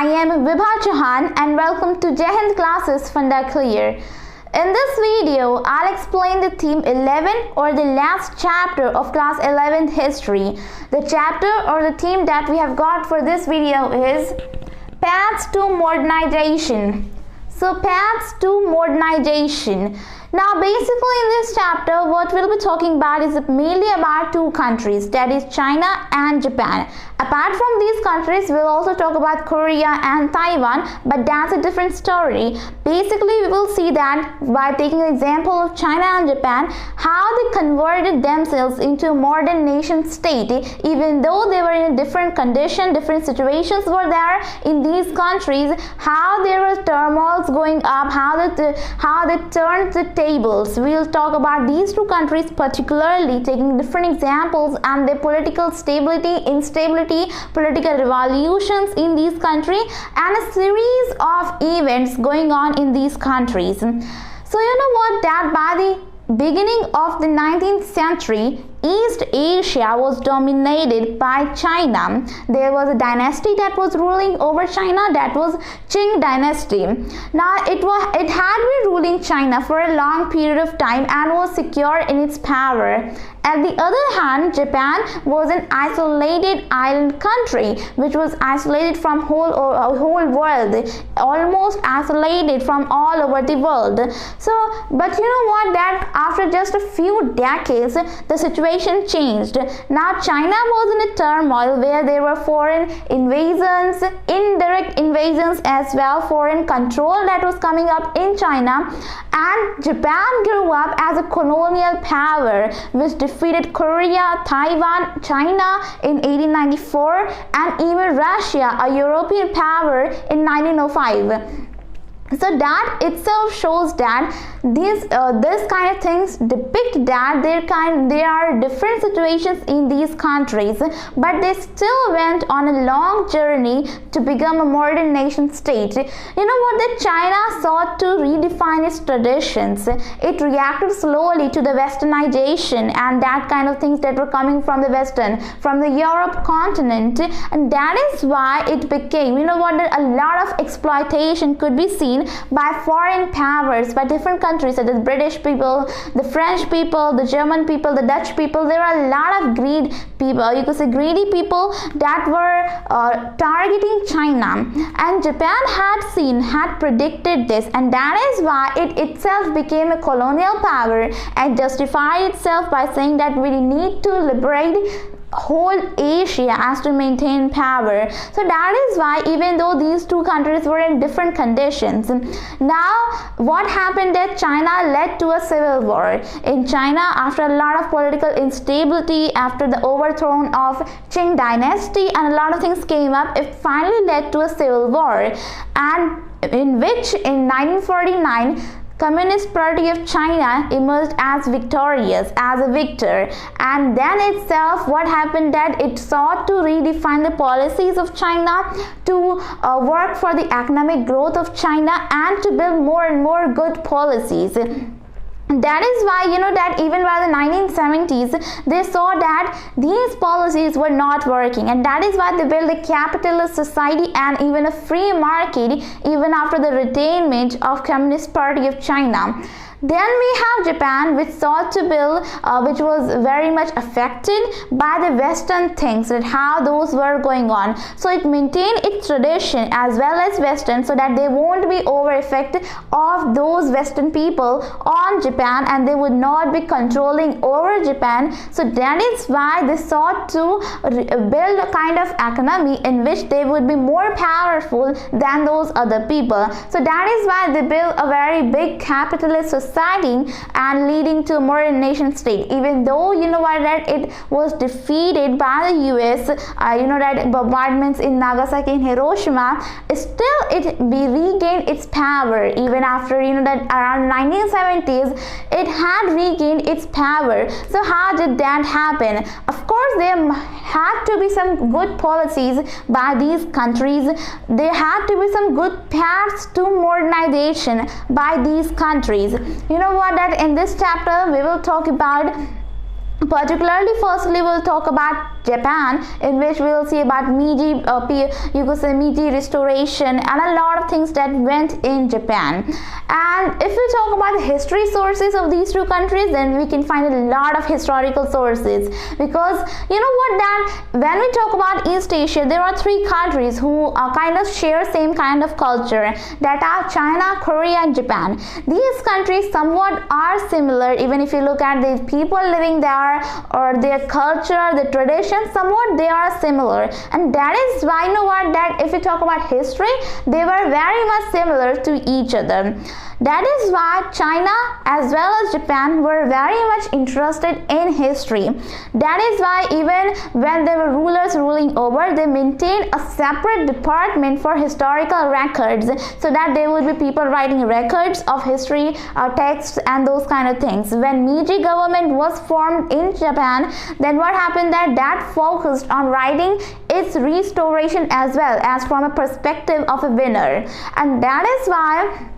I am 𝓥𝓲𝓫𝓱𝓪 and welcome to Jai Hind classes Funda Clear. In this video, I'll explain the theme 11 or the last chapter of class 11 history. The chapter or the theme that we have got for this video is Paths to Modernization. So paths to modernization. Now basically in this chapter what we'll be talking about is mainly about two countries, that is China and Japan. Apart from these countries we'll also talk about Korea and Taiwan, but that's a different story. Basically we will see that by taking an example of China and Japan, how they converted themselves into a modern nation state, even though they were in a different condition, different situations were there in these countries, how there was turmoils going up, how they turned the tables. We'll talk about these two countries particularly, taking different examples and their political stability, instability, political revolutions in these countries, and a series of events going on in these countries. So you know what, that by the beginning of the 19th century, East Asia was dominated by China. There was a dynasty that was ruling over China, that was Qing dynasty. Now it had been ruling China for a long period of time and was secure in its power. At the other hand, Japan was an isolated island country which was isolated from whole world, almost isolated from all over the world. So, but you know what, that after just a few decades, the situation changed. Now China was in a turmoil where there were foreign invasions, indirect invasions as well, foreign control that was coming up in China, and Japan grew up as a colonial power which defeated Korea, Taiwan, China in 1894 and even Russia, a European power, in 1905. So that itself shows that this kind of things depict that there are different situations in these countries, but they still went on a long journey to become a modern nation state. You know what, that China sought to redefine its traditions. It reacted slowly to the Westernization and that kind of things that were coming from the Western, from the Europe continent, and that is why it became, you know what, a lot of exploitation could be seen by foreign powers, by different countries such as British people, the French people, the German people, the Dutch people. There are a lot of greedy people, you could say greedy people, that were targeting China, and Japan had predicted this, and that is why it itself became a colonial power and justified itself by saying that we need to liberate whole Asia as to maintain power. So that is why, even though these two countries were in different conditions, now what happened, that China led to a civil war in China after a lot of political instability, after the overthrow of Qing dynasty and a lot of things came up. It finally led to a civil war, and in which in 1949 Communist Party of China emerged as victorious, as a victor, and then itself what happened, that it sought to redefine the policies of China, to work for the economic growth of China and to build more and more good policies. That is why, you know, that even by the 1970s they saw that these policies were not working, and that is why they built a capitalist society and even a free market even after the retainment of Communist Party of China. Then we have Japan, which sought to build, which was very much affected by the Western things, that how those were going on. So it maintained its tradition as well as Western, so that they won't be over effective of those Western people on Japan, and they would not be controlling over Japan. So that is why they sought to build a kind of economy in which they would be more powerful than those other people. So that is why they built a very big capitalist society and leading to a modern nation state, even though, you know what, that it was defeated by the US, you know, that bombardments in Nagasaki and Hiroshima, still it regained its power. Even after, you know, that around 1970s it had regained its power. So how did that happen? Of course there had to be some good policies by these countries. There had to be some good paths to modernization by these countries. You know what, that in this chapter we will talk about, particularly firstly we'll talk about Japan, in which we will see about Meiji Restoration and a lot of things that went in Japan. And if we talk about the history sources of these two countries, then we can find a lot of historical sources, because you know what, that when we talk about East Asia, there are three countries who kind of share same kind of culture, that are China, Korea and Japan. These countries somewhat are similar, even if you look at the people living there or their culture, the tradition, somewhat they are similar. And that is why, you know what, that if we talk about history, they were very much similar to each other. That is why China as well as Japan were very much interested in history. That is why even when there were rulers ruling over, they maintained a separate department for historical records, so that there would be people writing records of history, texts and those kind of things. When Meiji government was formed in Japan, then what happened, that focused on writing its restoration as well as from a perspective of a winner. And that is why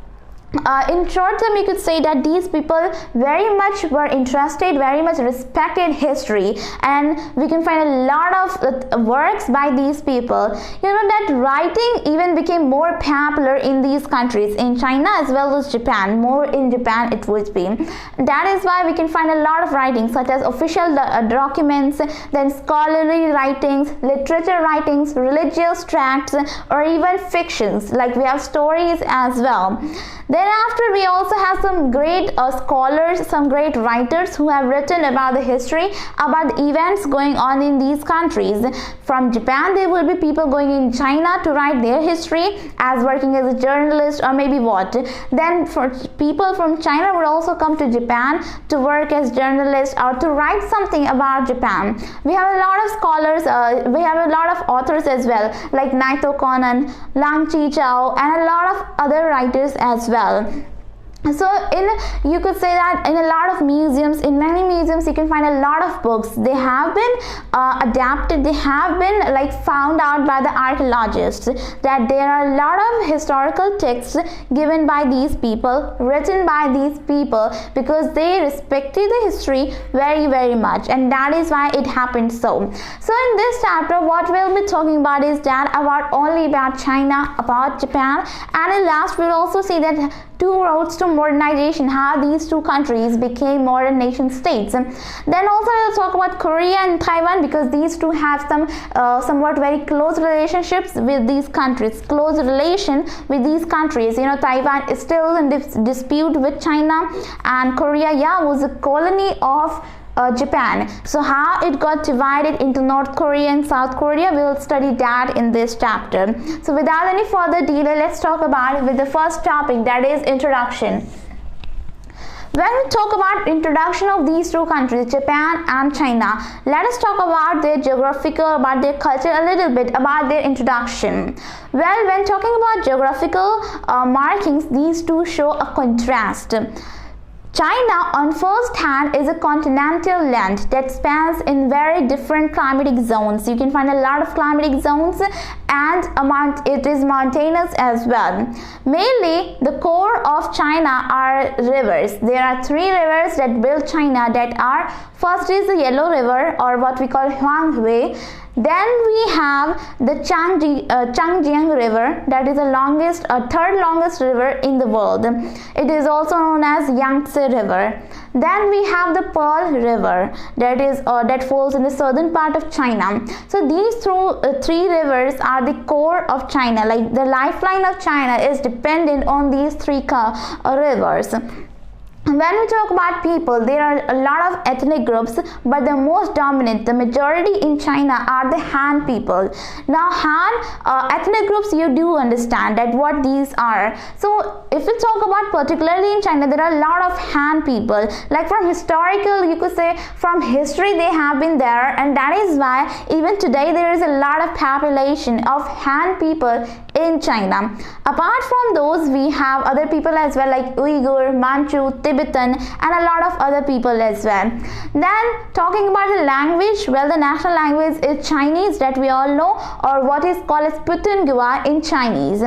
in short term, you could say that these people very much were interested, very much respected history, and we can find a lot of works by these people. You know that writing even became more popular in these countries, in China as well as Japan. More in Japan it would be. That is why we can find a lot of writings such as official documents, then scholarly writings, literature writings, religious tracts, or even fictions, like we have stories as well. Thereafter, we also have some great scholars, some great writers who have written about the history, about the events going on in these countries. From Japan, there will be people going in China to write their history as working as a journalist or maybe what. Then for people from China would also come to Japan to work as journalists or to write something about Japan. We have a lot of scholars, we have a lot of authors as well, like Naito Konan, Lang Chi-chao, and a lot of other writers as well. So you could say that in a lot of museums, in many museums, you can find a lot of books. They have been adapted, they have been like found out by the archaeologists, that there are a lot of historical texts given by these people, written by these people, because they respected the history very, very much, and that is why it happened so. So in this chapter, what we'll be talking about is that only about China, about Japan, and in last we'll also see that two roads to modernization, how these two countries became modern nation states. Then also we'll talk about Korea and Taiwan, because these two have some somewhat very close relationships with these countries, close relation with these countries. You know, Taiwan is still in dispute with China, and Korea, was a colony of Japan. So how it got divided into North Korea and South Korea, we will study that in this chapter. So without any further delay, let's talk about it with the first topic, that is introduction. When we talk about introduction of these two countries, Japan and China, let us talk about their geographical, about their culture, a little bit about their introduction. Well, when talking about geographical markings, these two show a contrast. China, on first hand, is a continental land that spans in very different climatic zones. You can find a lot of climatic zones, and it is mountainous as well. Mainly, the core of China are rivers. There are three rivers that build China, that are, first is the Yellow River, or what we call Huanghui. Then we have the Changjiang River, that is the third longest river in the world. It is also known as Yangtze River. Then we have the Pearl River, that falls in the southern part of China. So these three rivers are the core of China. Like the lifeline of China is dependent on these three rivers. When we talk about people, there are a lot of ethnic groups, but the most dominant, the majority in China, are the Han people. Now Han ethnic groups, you do understand that what these are. So if we talk about particularly in China, there are a lot of Han people. Like from historical, you could say from history, they have been there, and that is why even today there is a lot of population of Han people in China. Apart from those, we have other people as well, like Uyghur, Manchu, Tibetan, and a lot of other people as well. Then talking about the language, well, the national language is Chinese, that we all know, or what is called as 𝓿 in Chinese.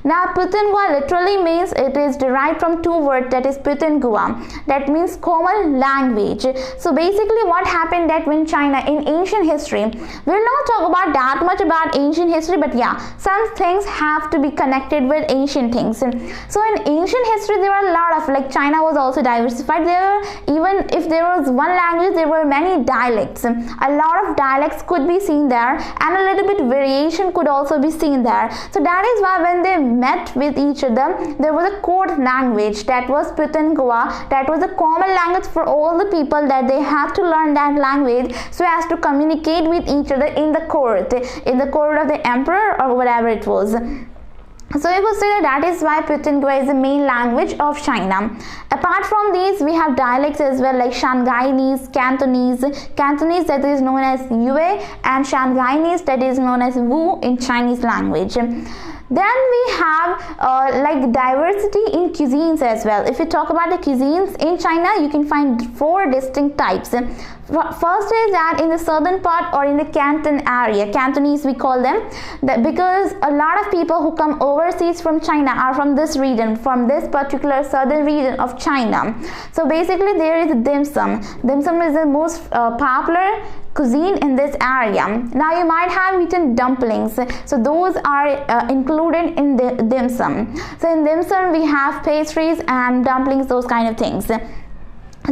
Now 𝓿 literally means, it is derived from two words, that is 𝓿, that means common language. So basically what happened that when China in ancient history, we'll not talk about that much about ancient history, but yeah, some things have to be connected with ancient things. So in ancient history there were a lot of, like, China was also diversified. There were, even if there was one language, there were many dialects. A lot of dialects could be seen there, and a little bit variation could also be seen there. So that is why when they met with each other, there was a code language, that was 𝓿, that was a common language for all the people, that they had to learn that language so as to communicate with each other in the court of the emperor or whatever it was. So you could say that is why 𝓿 is the main language of China. Apart from these, we have dialects as well, like Shanghainese, Cantonese that is known as Yue, and Shanghainese that is known as Wu in Chinese language. Then we have like diversity in cuisines as well. If you talk about the cuisines in China, you can find 4 distinct types. First is that in the southern part, or in the Canton area, Cantonese we call them, that because a lot of people who come overseas from China are from this region, from this particular southern region of China. So basically there is dim sum. Dim sum is the most popular cuisine in this area. Now you might have eaten dumplings, so those are included in the dim sum. So in dim sum we have pastries and dumplings, those kind of things.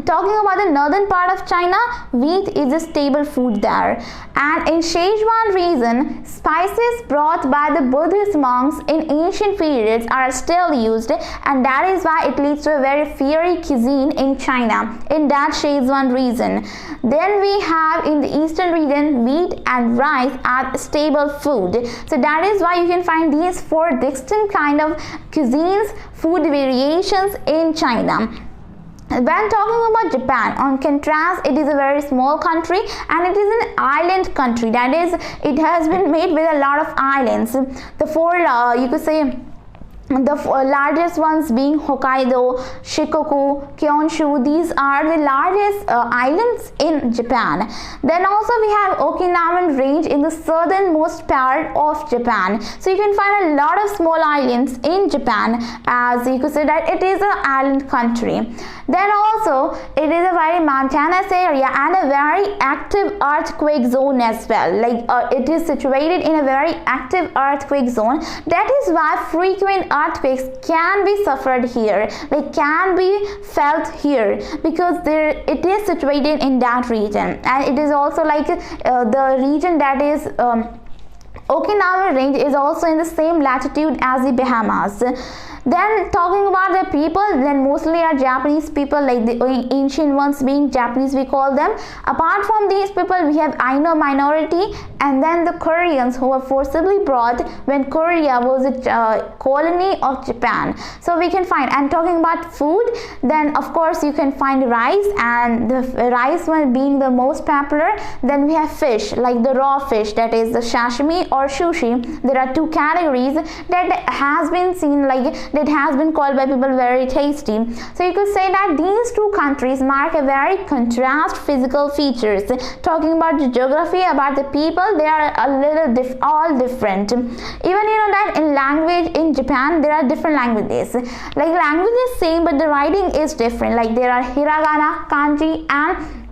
Talking about the northern part of China, wheat is a staple food there, and in Sichuan region, spices brought by the Buddhist monks in ancient periods are still used, and that is why it leads to a very fiery cuisine in China, in that Sichuan region. Then we have in the eastern region, wheat and rice are staple food. So that is why you can find these 4 distinct kind of cuisines, food variations in China. When talking about Japan, on contrast, it is a very small country, and it is an island country. That is, it has been made with a lot of islands. The 4 you could say the largest ones being Hokkaido, Shikoku, Kyushu. These are the largest islands in Japan. Then also we have Okinawan range in the southernmost part of Japan. So you can find a lot of small islands in Japan, as you could say that it is an island country. Then also it is a very mountainous area and a very active earthquake zone as well. Like it is situated in a very active earthquake zone. That is why frequent earthquakes can be suffered here, they can be felt here, because it is situated in that region. And it is also like the region that is Okinawa range is also in the same latitude as the Bahamas. Then talking about the people, then mostly are Japanese people, like the ancient ones being Japanese we call them. Apart from these people, we have Ainu minority, and then the Koreans who were forcibly brought when Korea was a colony of Japan. So we can find, and talking about food, then of course you can find rice, and the rice one being the most popular. Then we have fish, like the raw fish, that is the sashimi or sushi. There are 2 categories that has been seen, like that has been called by people very tasty. So you could say that these 2 countries mark a very contrast physical features. Talking about the geography, about the people, they are a little all different. Even you know that in language in Japan there are different languages. Like language is same, but the writing is different. Like there are hiragana, kanji, and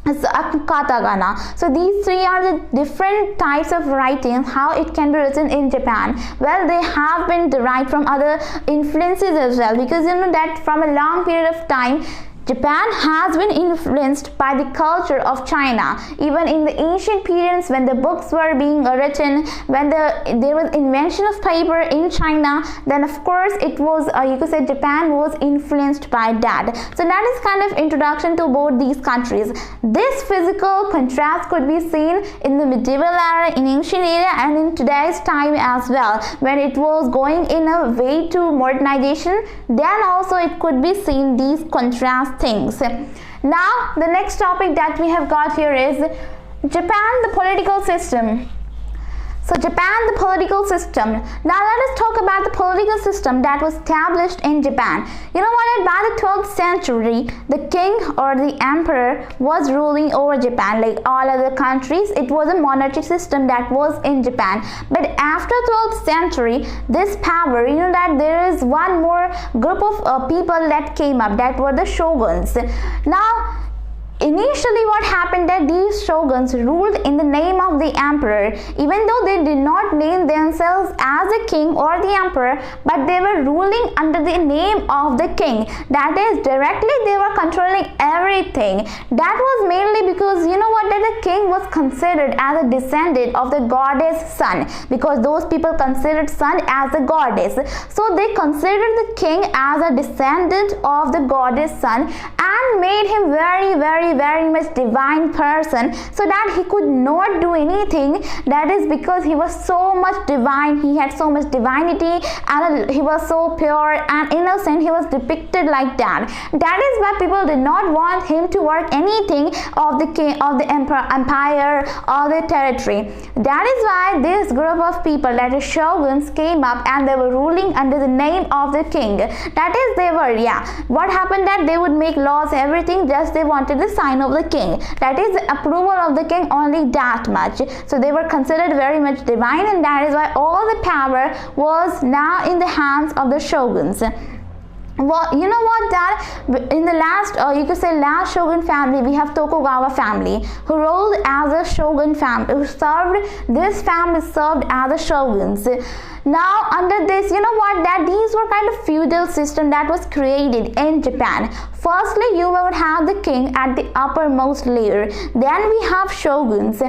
katakana. So these 3 are the different types of writing, how it can be written in Japan. Well, they have been derived from other influences as well, because you know that from a long period of time Japan has been influenced by the culture of China. Even in the ancient periods, when the books were being written, when there was invention of paper in China, then of course it was you could say Japan was influenced by that. So that is kind of introduction to both these countries. This physical contrast could be seen in the medieval era, in ancient era, and in today's time as well, when it was going in a way to modernization. Then also it could be seen these contrast things. Now the next topic that we have got here is Japan, the political system. So Japan, the political system. Now let us talk about the political system that was established in Japan. You know what? By the 12th century, the king or the emperor was ruling over Japan. Like all other countries, it was a monarchy system that was in Japan. But after 12th century, this power, you know that there is one more group of people that came up, that were the shoguns. Now initially what happened that these shoguns ruled in the name of the emperor, even though they did not name themselves as a king or the emperor, but they were ruling under the name of the king. That is, directly they were controlling everything. That was mainly because you know what, that the king was considered as a descendant of the goddess Sun, because those people considered Sun as a goddess. So they considered the king as a descendant of the goddess Sun and made him very much divine person, so that he could not do anything. That is because he was so much divine, he had so much divinity, and he was so pure and innocent. He was depicted like that. That is why people did not want him to work anything of the king, of the empire or the territory. That is why this group of people, that is shoguns, came up and they were ruling under the name of the king. That is, they were, what happened that they would make laws, everything, just they wanted the sign of the king, that is the approval of the king, only that much. So they were considered very much divine, and that is why all the power was now in the hands of the shoguns. Well, you know what, that in the last, you could say last shogun family, we have Tokugawa family, who ruled as a shogun family, who served, this family served as the shoguns. Now under this, you know what, that these were kind of feudal system that was created in Japan. Firstly, you would have the king at the uppermost layer. Then we have shoguns.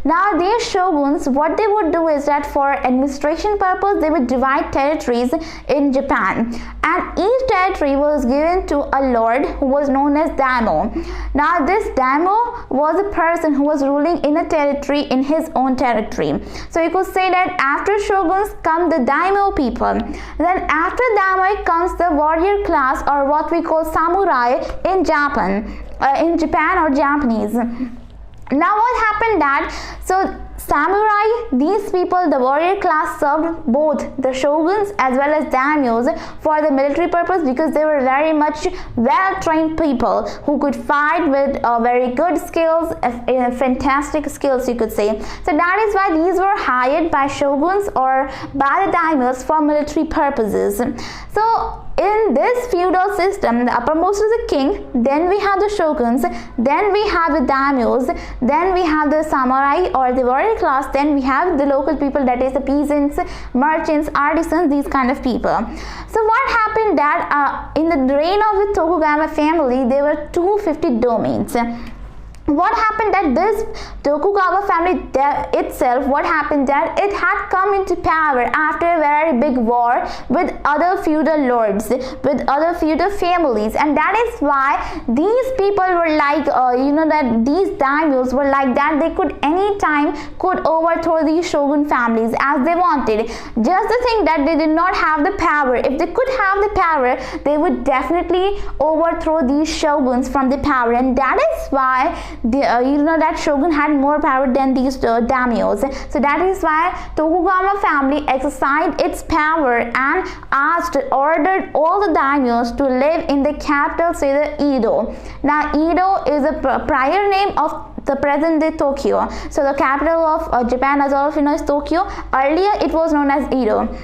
Now these shoguns, what they would do is that for administration purpose, they would divide territories in Japan, and each territory was given to a lord who was known as daimyo. Now this daimyo was a person who was ruling in a territory, in his own territory. So you could say that after shoguns come the daimyo people. Then after daimyo comes the warrior class, or what we call samurai in Japan or Japanese. Now what happened that, so samurai, these people, the warrior class, served both the shoguns as well as daimyos for the military purpose, because they were very much well-trained people who could fight with very good skills, fantastic skills, you could say. So that is why these were hired by shoguns or by the daimyos for military purposes. So in this feudal system, the uppermost is the king, then we have the shoguns, then we have the daimyos, then we have the samurai or the warrior class, then we have the local people, that is the peasants, merchants, artisans, these kind of people. So what happened that in the reign of the Tokugawa family, there were 250 domains. What happened that this Tokugawa family itself, what happened that it had come into power after a very big war with other feudal lords, with other feudal families, and that is why these people were like, you know, that these daimyos were like that they could anytime could overthrow these shogun families as they wanted. Just the thing that they did not have the power. If they could have the power, they would definitely overthrow these shoguns from the power, and that is why you know that shogun had more power than these daimyos. So that is why Tokugawa family exercised its power and ordered all the daimyos to live in the capital, say the Edo. Now Edo is a prior name of the present day Tokyo. So the capital of Japan, as all of you know, is Tokyo. Earlier it was known as Edo.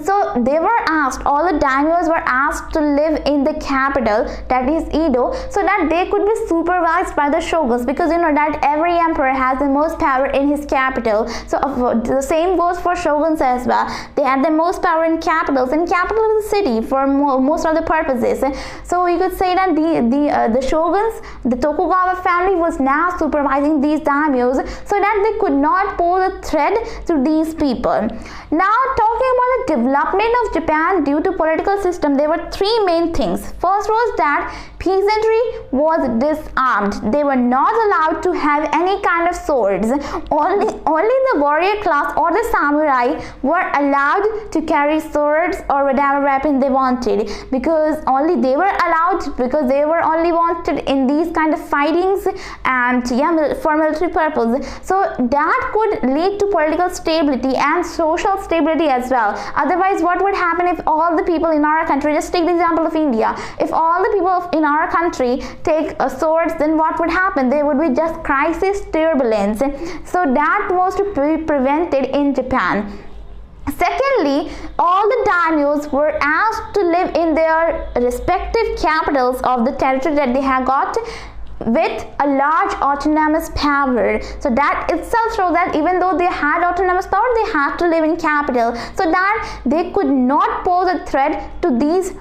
So they were asked, all the daimyos were asked to live in the capital, that is Edo, so that they could be supervised by the shoguns, because you know that every emperor has the most power in his capital. So the same goes for shoguns as well. They had the most power in capitals, and capital is the city for most of the purposes. So you could say that the shoguns, the Tokugawa family, was now supervising these daimyos so that they could not pose a threat to these people. Now talking about the development of Japan due to political system, there were three main things. First was that Peasantry was disarmed. They were not allowed to have any kind of swords. Only the warrior class or the samurai were allowed to carry swords or whatever weapon they wanted, because only they were allowed, because they were only wanted in these kind of fightings and for military purpose. So that could lead to political stability and social stability as well. Otherwise, what would happen if all the people in our country, just take the example of India, if all the people in our country take swords, then what would happen? There would be just crisis, turbulence. So that was to be prevented in Japan. Secondly, all the daimyos were asked to live in their respective capitals of the territory that they had got with a large autonomous power. So that itself shows that even though they had autonomous power, they had to live in capital, so that they could not pose a threat to these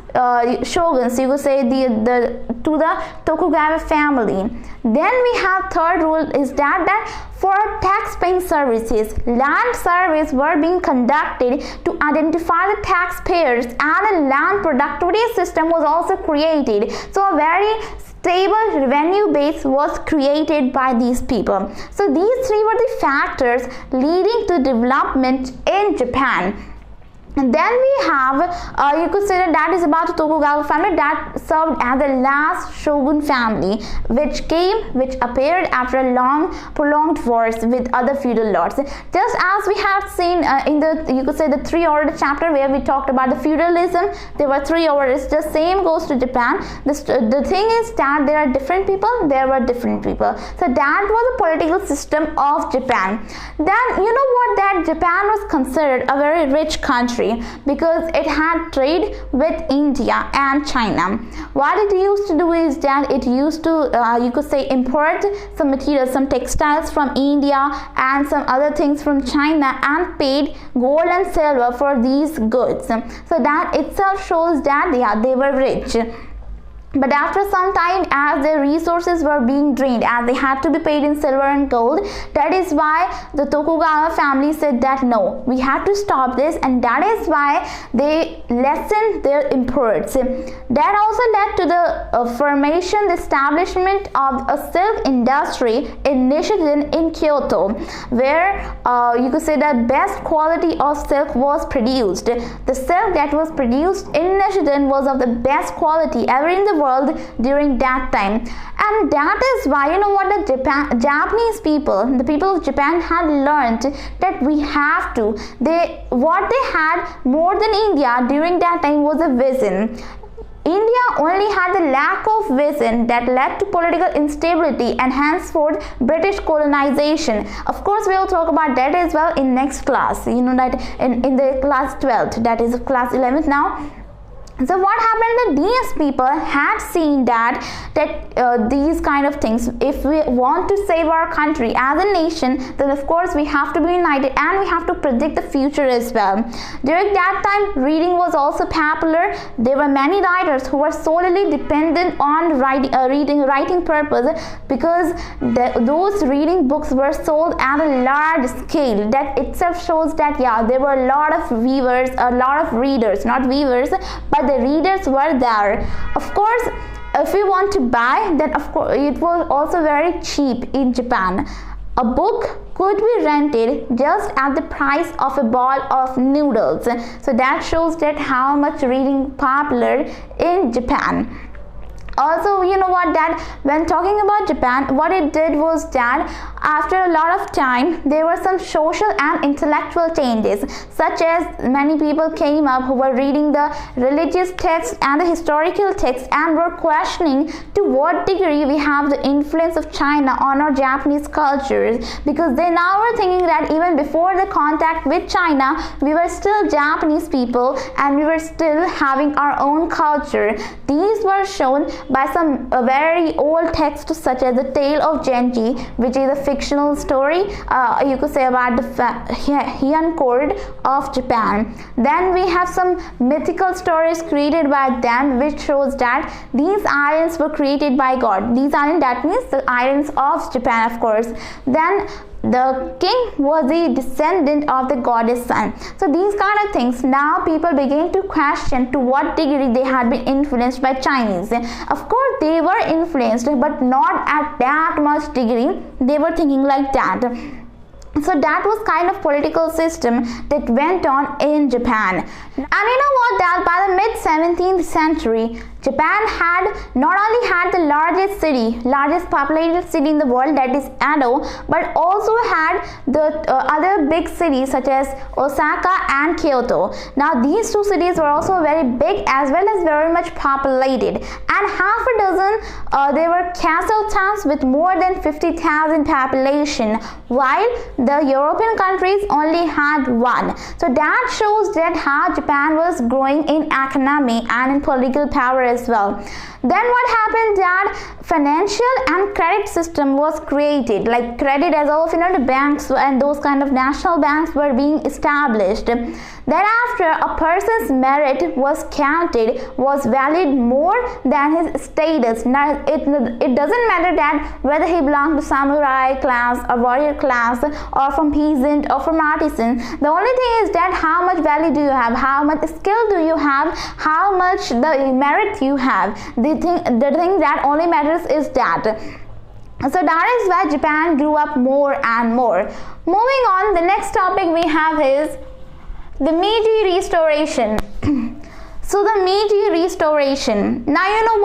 shoguns, you could say to the Tokugawa family. Then we have third rule is that for tax-paying services, land surveys were being conducted to identify the taxpayers, and a land productivity system was also created. So a very stable revenue base was created by these people. So these three were the factors leading to development in Japan. And then we have, you could say that is about the Tokugawa family that served as the last shogun family, which appeared after a long prolonged wars with other feudal lords. Just as we have seen in the, you could say, the three order chapter where we talked about the feudalism, there were three orders. The same goes to Japan. The thing is that there are different people, there were different people. So that was the political system of Japan. Then you know what, that Japan was considered a very rich country, because it had trade with India and China. What it used to do is that it used to, you could say, import some materials, some textiles from India and some other things from China, and paid gold and silver for these goods. So that itself shows that they were rich. But after some time, as their resources were being drained, as they had to be paid in silver and gold, that is why the Tokugawa family said that no, we have to stop this, and that is why they lessened their imports. That also led to the establishment of a silk industry in Nichiren in Kyoto, where you could say that best quality of silk was produced. The silk that was produced in Nichiren was of the best quality ever in the world during that time. And that is why, you know what, the Japanese people, the people of Japan had learned that we have to, what they had more than India during that time was a vision. India only had the lack of vision that led to political instability and henceforth British colonization. Of course, we will talk about that as well in next class, you know, that in the class 12th, that is class 11th now. So what happened, that these people had seen that these kind of things, if we want to save our country as a nation, then of course we have to be united and we have to predict the future as well. During that time, reading was also popular. There were many writers who were solely dependent on writing purpose, because those reading books were sold at a large scale. That itself shows that there were a lot of weavers, a lot of readers, not weavers, but the readers were there. Of course, if we want to buy, then of course it was also very cheap in Japan. A book could be rented just at the price of a bowl of noodles. So that shows that how much reading popular in Japan. Also, you know what, that when talking about Japan, what it did was that after a lot of time, there were some social and intellectual changes, such as many people came up who were reading the religious texts and the historical texts and were questioning to what degree we have the influence of China on our Japanese cultures, because they now were thinking that even before the contact with China, we were still Japanese people and we were still having our own culture. These were shown by some very old texts such as the Tale of Genji, which is a fictional story, you could say, about the Heian court of Japan. Then we have some mythical stories created by them, which shows that these islands were created by God. These islands, that means the islands of Japan, of course. Then the king was the descendant of the goddess Sun. So these kind of things, now people begin to question to what degree they had been influenced by Chinese. Of course they were influenced, but not at that much degree they were thinking like that. So that was kind of political system that went on in Japan. And you know what, that by the mid 17th century, Japan had not only had the largest populated city in the world, that is Edo, but also had the other big cities such as Osaka and Kyoto. Now these two cities were also very big as well as very much populated, and half a dozen they were castle towns with more than 50,000 population, while the European countries only had one. So that shows that how Japan was growing in economy and in political power as well. Then what happened, that financial and credit system was created, like credit, as all of you know, the banks and those kind of national banks were being established. Thereafter, a person's merit was counted, was valued more than his status. Now it doesn't matter that whether he belonged to samurai class or warrior class or from peasant or from artisan. The only thing is that how much value do you have, how much skill do you have, how much the merit you have. The thing that only matters is that. So that is why Japan grew up more and more. Moving on, the next topic we have is the Meiji Restoration. So the Meiji Restoration. Now you know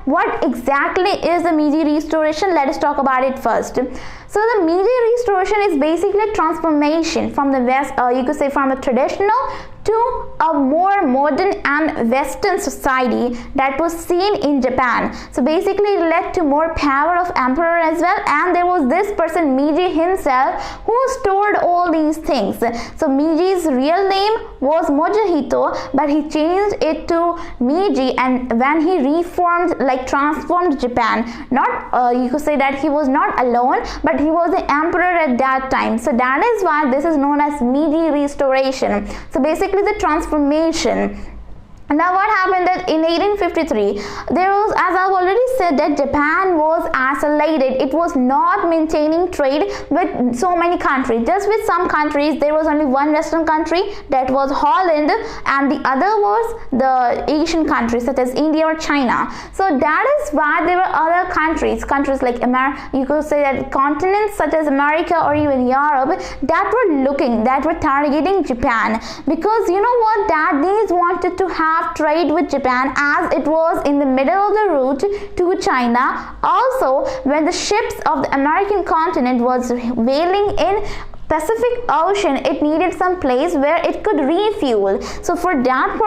what exactly is the Meiji Restoration? Let us talk about it first. So the Meiji Restoration is basically a transformation from the West, you could say from a traditional to a more modern and Western society that was seen in Japan. So basically it led to more power of emperor as well, and there was this person Meiji himself who stored all these things. So Meiji's real name was Mojihito, but he changed it to Meiji, and when he reformed, like transformed Japan, not you could say that he was not alone, but he was the emperor at that time. So that is why this is known as Meiji Restoration. So basically the transformation. Now what happened that in 1853 there was, as I've already said, that Japan was isolated. It was not maintaining trade with so many countries. Just with some countries, there was only one Western country, that was Holland, and the other was the Asian countries such as India or China. So that is why there were other countries like America, you could say that continents such as America or even Europe, that were targeting Japan, because you know what, that these wanted to have trade with Japan, as it was in the middle of the route to China. Also, when the ships of the American continent was whaling in Pacific Ocean, it needed some place where it could refuel. So for that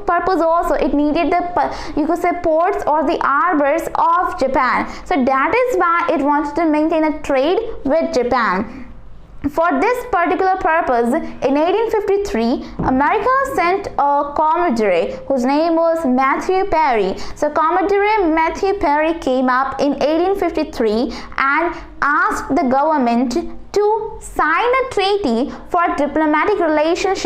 purpose also, it needed the, you could say, ports or the harbors of Japan. So that is why it wanted to maintain a trade with Japan. For this particular purpose, in 1853, America sent a commodore whose name was Matthew Perry. So Commodore Matthew Perry came up in 1853 and asked the government to sign a treaty for diplomatic relations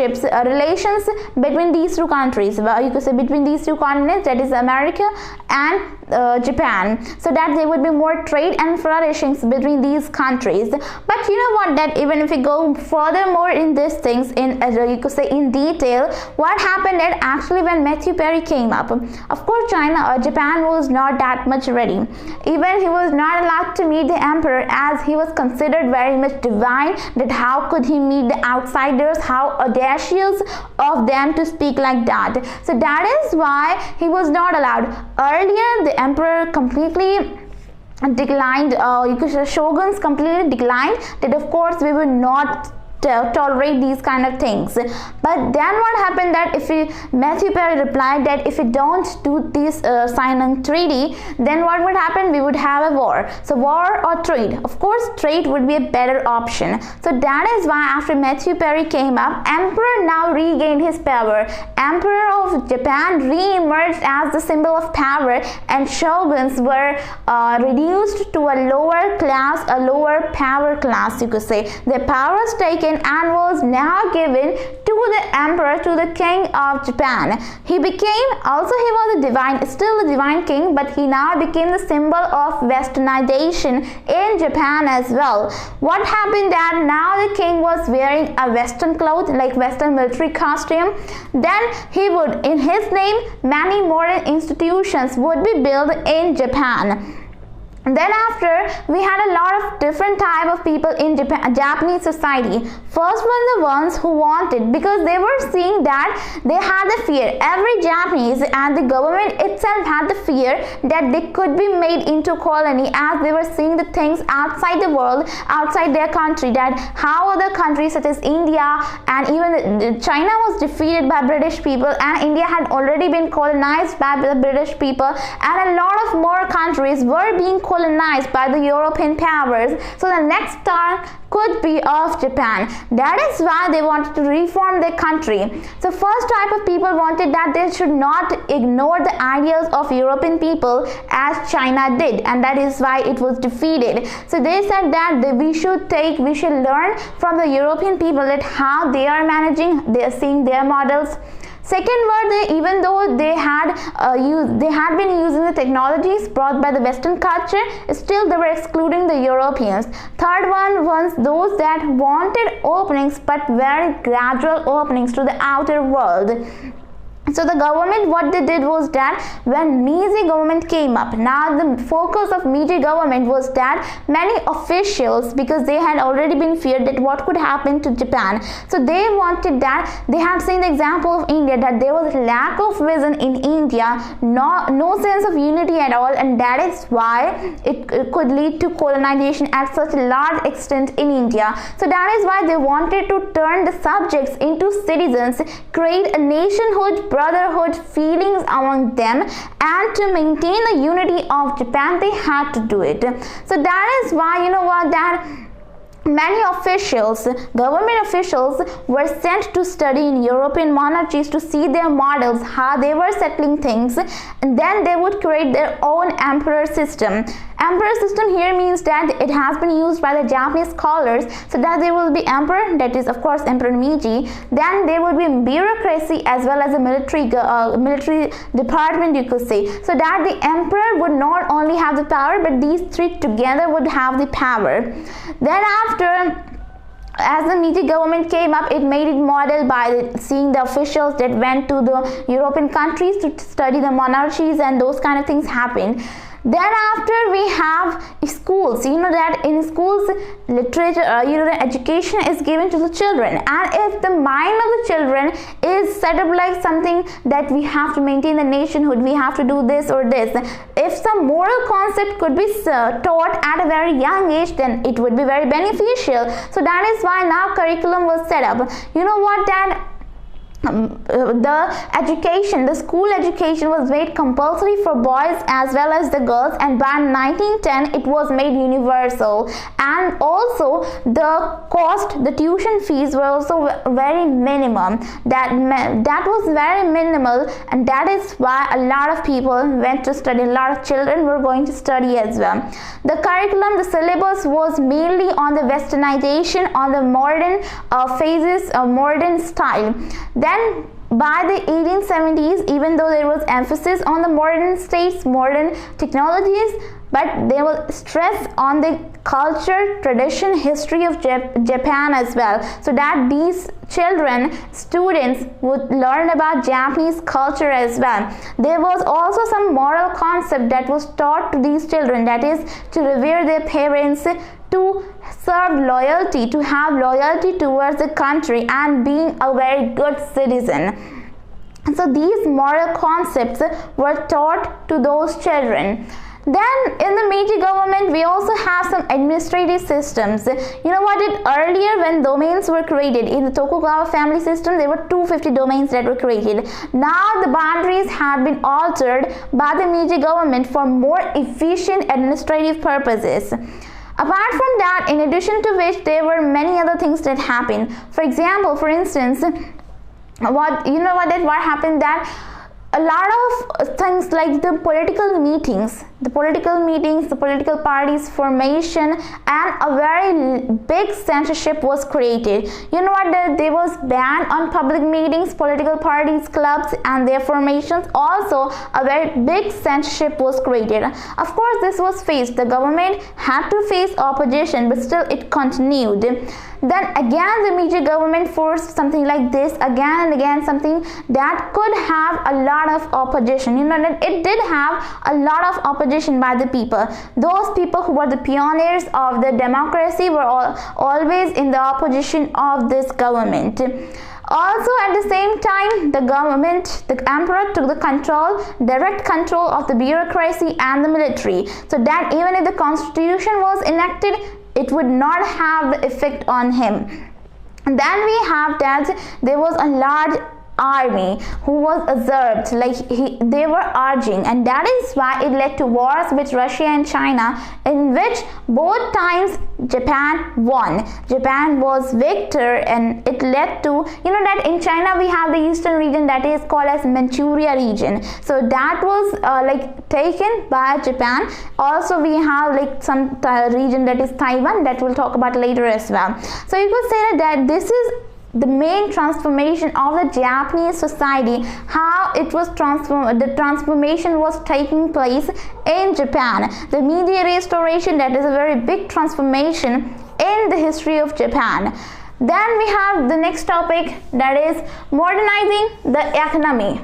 between these two countries, you could say between these two continents, that is America and Japan, so that there would be more trade and flourishings between these countries. But you know what, that even if we go furthermore in these things, in you could say in detail, what happened that actually when Matthew Perry came up, of course Japan was not that much ready. Even he was not allowed to meet the emperor, as he was considered very much divine, that how could he meet the outsiders, how audacious of them to speak like that. So that is why he was not allowed. Earlier the emperor completely declined, you could say Shoguns completely declined that of course we will not tolerate these kind of things. But then what happened that Matthew Perry replied that if we don't do this signing treaty, then what would happen? We would have a war. So war or trade? Of course trade would be a better option. So that is why after Matthew Perry came up, emperor now regained his power. Emperor of Japan re-emerged as the symbol of power, and shoguns were reduced to a lower class, a lower power class, you could say. Their power was taken and was now given to to the emperor, to the king of Japan. He was a divine, still a divine king, but he now became the symbol of Westernization in Japan as well. What happened that now the king was wearing a Western cloth, like Western military costume. Then he would, in his name, many modern institutions would be built in Japan. Then after, we had a lot of different type of people in Japanese society. First were the ones who wanted, because they were seeing that they had the fear. Every Japanese and the government itself had the fear that they could be made into colony, as they were seeing the things outside the world, outside their country, that how other countries such as India and even China was defeated by British people, and India had already been colonized by the British people, and a lot of more countries were being colonized by the European powers. So the next star could be of Japan. That is why they wanted to reform their country. So first type of people wanted that they should not ignore the ideas of European people as China did, and that is why it was defeated. So they said that we should learn from the European people that how they are managing, they are seeing their models. Second were even though they had been using the technologies brought by the Western culture, still they were excluding the Europeans. Third one was those that wanted openings, but very gradual openings to the outer world. So the government, what they did was that when Meiji government came up, now the focus of Meiji government was that many officials, because they had already been feared that what could happen to Japan, so they wanted that, they had seen the example of India, that there was lack of vision in India, no sense of unity at all, and that is why it could lead to colonization at such a large extent in India. So that is why they wanted to turn the subjects into citizens, create a nationhood, brotherhood feelings among them, and to maintain the unity of Japan, they had to do it. So that is why, that many officials, government officials, were sent to study in European monarchies to see their models, how they were settling things, and then they would create their own emperor system. Emperor system here means that it has been used by the Japanese scholars, so that there will be emperor, that is of course Emperor Meiji. Then there will be bureaucracy as well as a military department, you could say, so that the emperor would not only have the power, but these three together would have the power. Then after, as the Meiji government came up, it made it model by seeing the officials that went to the European countries to study the monarchies, and those kind of things happened. Then after, we have schools. That in schools, literature, education is given to the children, and if the mind of the children is set up like something that we have to maintain the nationhood, we have to do this or this, if some moral concept could be taught at a very young age, then it would be very beneficial. So that is why now curriculum was set up. The school education was made compulsory for boys as well as the girls, and by 1910 it was made universal. And also the tuition fees were also very minimum. That was very minimal, and that is why a lot of people went to study. A lot of children were going to study as well. The curriculum, the syllabus was mainly on the Westernization, on the modern phases of modern style. Then by the 1870s, even though there was emphasis on the modern states, modern technologies, but there was stress on the culture, tradition, history of Japan as well, so that these students would learn about Japanese culture as well. There was also some moral concept that was taught to these children, that is to revere their parents, to serve loyalty, to have loyalty towards the country, and being a very good citizen. So these moral concepts were taught to those children. Then in the Meiji government, we also have some administrative systems. Earlier when domains were created in the Tokugawa family system, there were 250 domains that were created. Now the boundaries had been altered by the Meiji government for more efficient administrative purposes. Apart from that, in addition to which, there were many other things that happened. For instance, what happened, that a lot of things like the political meetings, the political meetings, the political parties formation, and a very big censorship was created. You know what, there was ban on public meetings, political parties, clubs and their formations. Also a very big censorship was created. Of course this was faced, the government had to face opposition, but still it continued. Then again the Meiji government forced something like this again and again, something that could have a lot of opposition. You know that it did have a lot of opposition by the people. Those people who were the pioneers of the democracy were always in the opposition of this government. Also at the same time, the government, the emperor took the direct control of the bureaucracy and the military, so that even if the constitution was enacted, it would not have the effect on him. And then we have that there was a large army who was observed, like they were urging, and that is why it led to wars with Russia and China, in which both times Japan won. Japan was victor, and it led to, you know that in China we have the eastern region that is called as Manchuria region, so that was like taken by Japan. Also we have like some region that is Taiwan, that we'll talk about later as well. So you could say that this is the main transformation of the Japanese society, how it was transformed, the transformation was taking place in Japan. The Meiji Restoration, that is a very big transformation in the history of Japan. Then we have the next topic, that is modernizing the economy.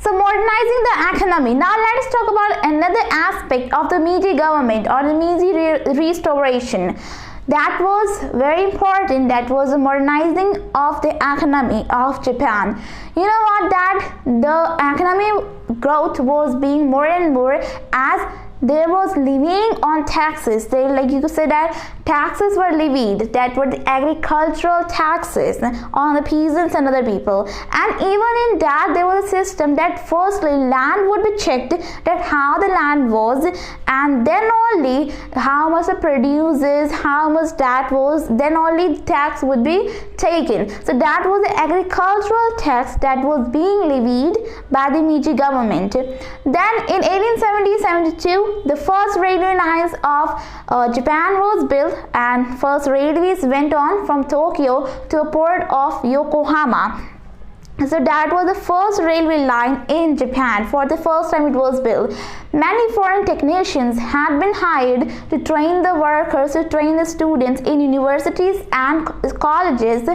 So modernizing the economy. Now let us talk about another aspect of the Meiji government or the Meiji Restoration. That was very important, that was the modernizing of the economy of Japan. You know what, that the economic growth was being more and more as there was levying on taxes. They, like you could say that taxes were levied, that were the agricultural taxes on the peasants and other people. And even in that there was a system that firstly land would be checked, that how the land was, and then only how much it produces, how much that was, then only tax would be taken. So that was the agricultural tax that was being levied by the Meiji government. Then in 1870-72 the first railway lines of Japan was built, and first railways went on from Tokyo to a port of Yokohama. So that was the first railway line in Japan. For the first time it was built. Many foreign technicians had been hired to train the workers, to train the students in universities and colleges.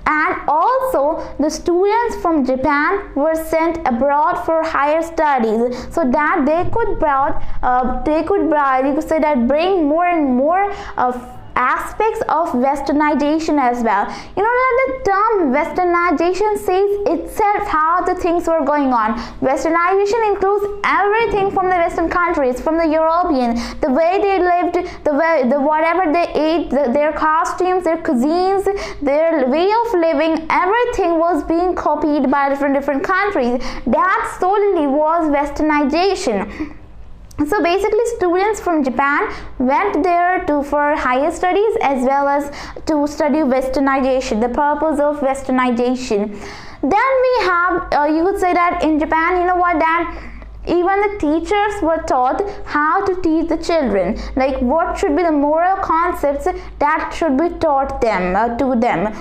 And also the students from Japan were sent abroad for higher studies, so that they could you could say that bring more and more aspects of westernization as well. You know that the term westernization says itself how the things were going on. Westernization includes everything from the western countries, from the European, the way they lived, the whatever they ate, their costumes, their cuisines, their way of living, everything was being copied by different countries. That solely was westernization. So basically students from Japan went there for higher studies as well as to study westernization, the purpose of westernization. Then we have, you could say that in Japan, you know what, that even the teachers were taught how to teach the children, like what should be the moral concepts that should be taught them to them.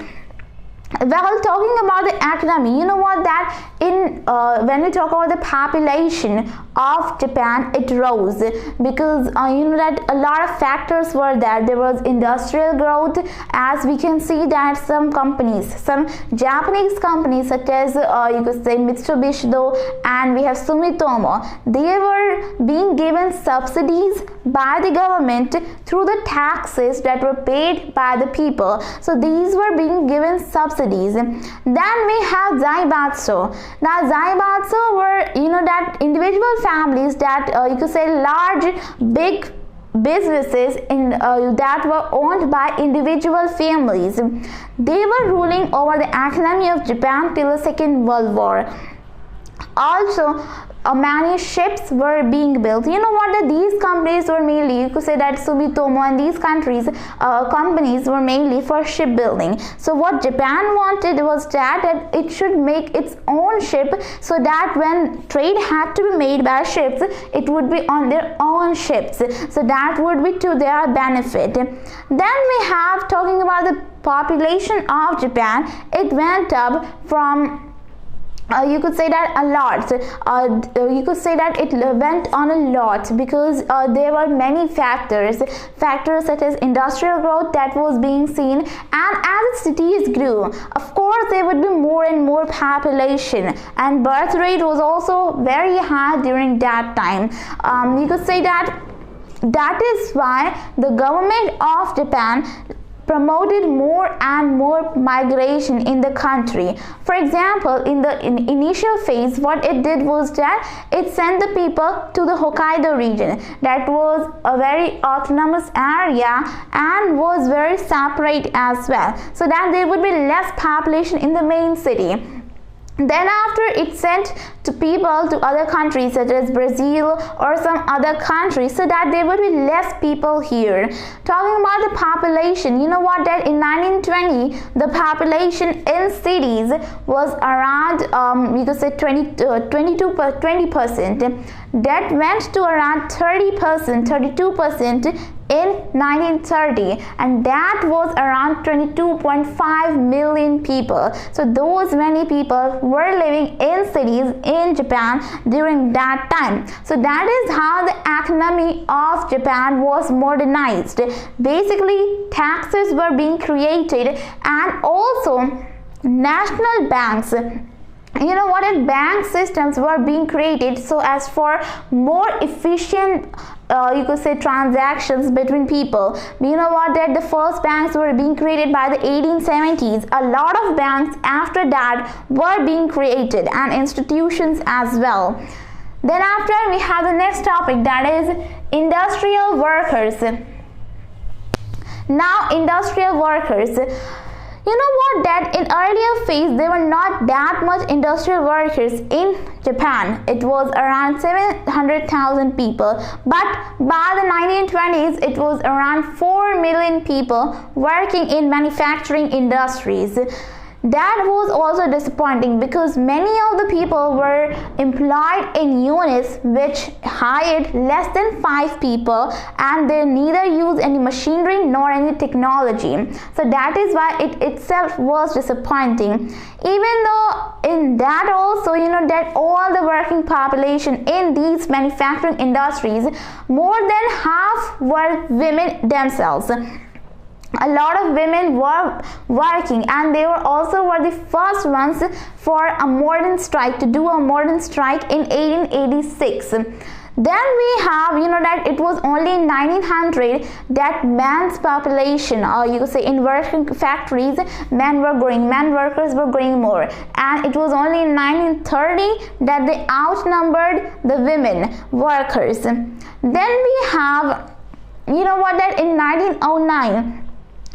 While talking about the economy, you know what, that in when we talk about the population of Japan, it rose because you know that a lot of factors were there. There was industrial growth, as we can see that some companies, some Japanese companies such as you could say Mitsubishi and we have Sumitomo, they were being given subsidies by the government through the taxes that were paid by the people. So these were being given subsidies. Then we have zaibatsu. Now zaibatsu were, you know, that individual families that you could say large big businesses in that were owned by individual families. They were ruling over the economy of Japan till the Second World War. Also many ships were being built. You know what, that these companies were mainly, you could say that Sumitomo and these countries companies were mainly for shipbuilding. So what Japan wanted was that it should make its own ship, so that when trade had to be made by ships, it would be on their own ships, so that would be to their benefit. Then we have talking about the population of Japan. It went up from you could say that a lot. You could say that it went on a lot because there were many factors such as industrial growth that was being seen, and as cities grew, of course there would be more and more population, and birth rate was also very high during that time. You could say that is why the government of Japan promoted more and more migration in the country. For example, in the initial phase, what it did was that it sent the people to the Hokkaido region. That was a very autonomous area and was very separate as well, so that there would be less population in the main city. Then after it sent to people to other countries such as Brazil or some other countries, so that there would be less people here. Talking about the population, you know what, that in 1920 the population in cities was around you could say 20%. That went to around 30%, 32% in 1930, and that was around 22.5 million people. So those many people were living in cities in Japan during that time. So that is how the economy of Japan was modernized. Basically, taxes were being created, and also national banks, you know what, bank systems were being created so as for more efficient you could say transactions between people. You know what, that the first banks were being created by the 1870s. A lot of banks after that were being created, and institutions as well. Then after we have the next topic, that is industrial workers. Now industrial workers, you know what, that in earlier phase there were not that much industrial workers in Japan. It was around 700,000 people, but by the 1920s it was around 4 million people working in manufacturing industries. That was also disappointing because many of the people were employed in units which hired less than 5 people, and they neither used any machinery nor any technology. So that is why it itself was disappointing. Even though in that also, you know, that all the working population in these manufacturing industries, more than half were women themselves. A lot of women were working, and they were also the first ones for a modern strike, to do a modern strike in 1886. Then we have, you know, that it was only in 1900 that man's population, or you could say in working factories, men workers were growing more, and it was only in 1930 that they outnumbered the women workers. Then we have, you know what, that in 1909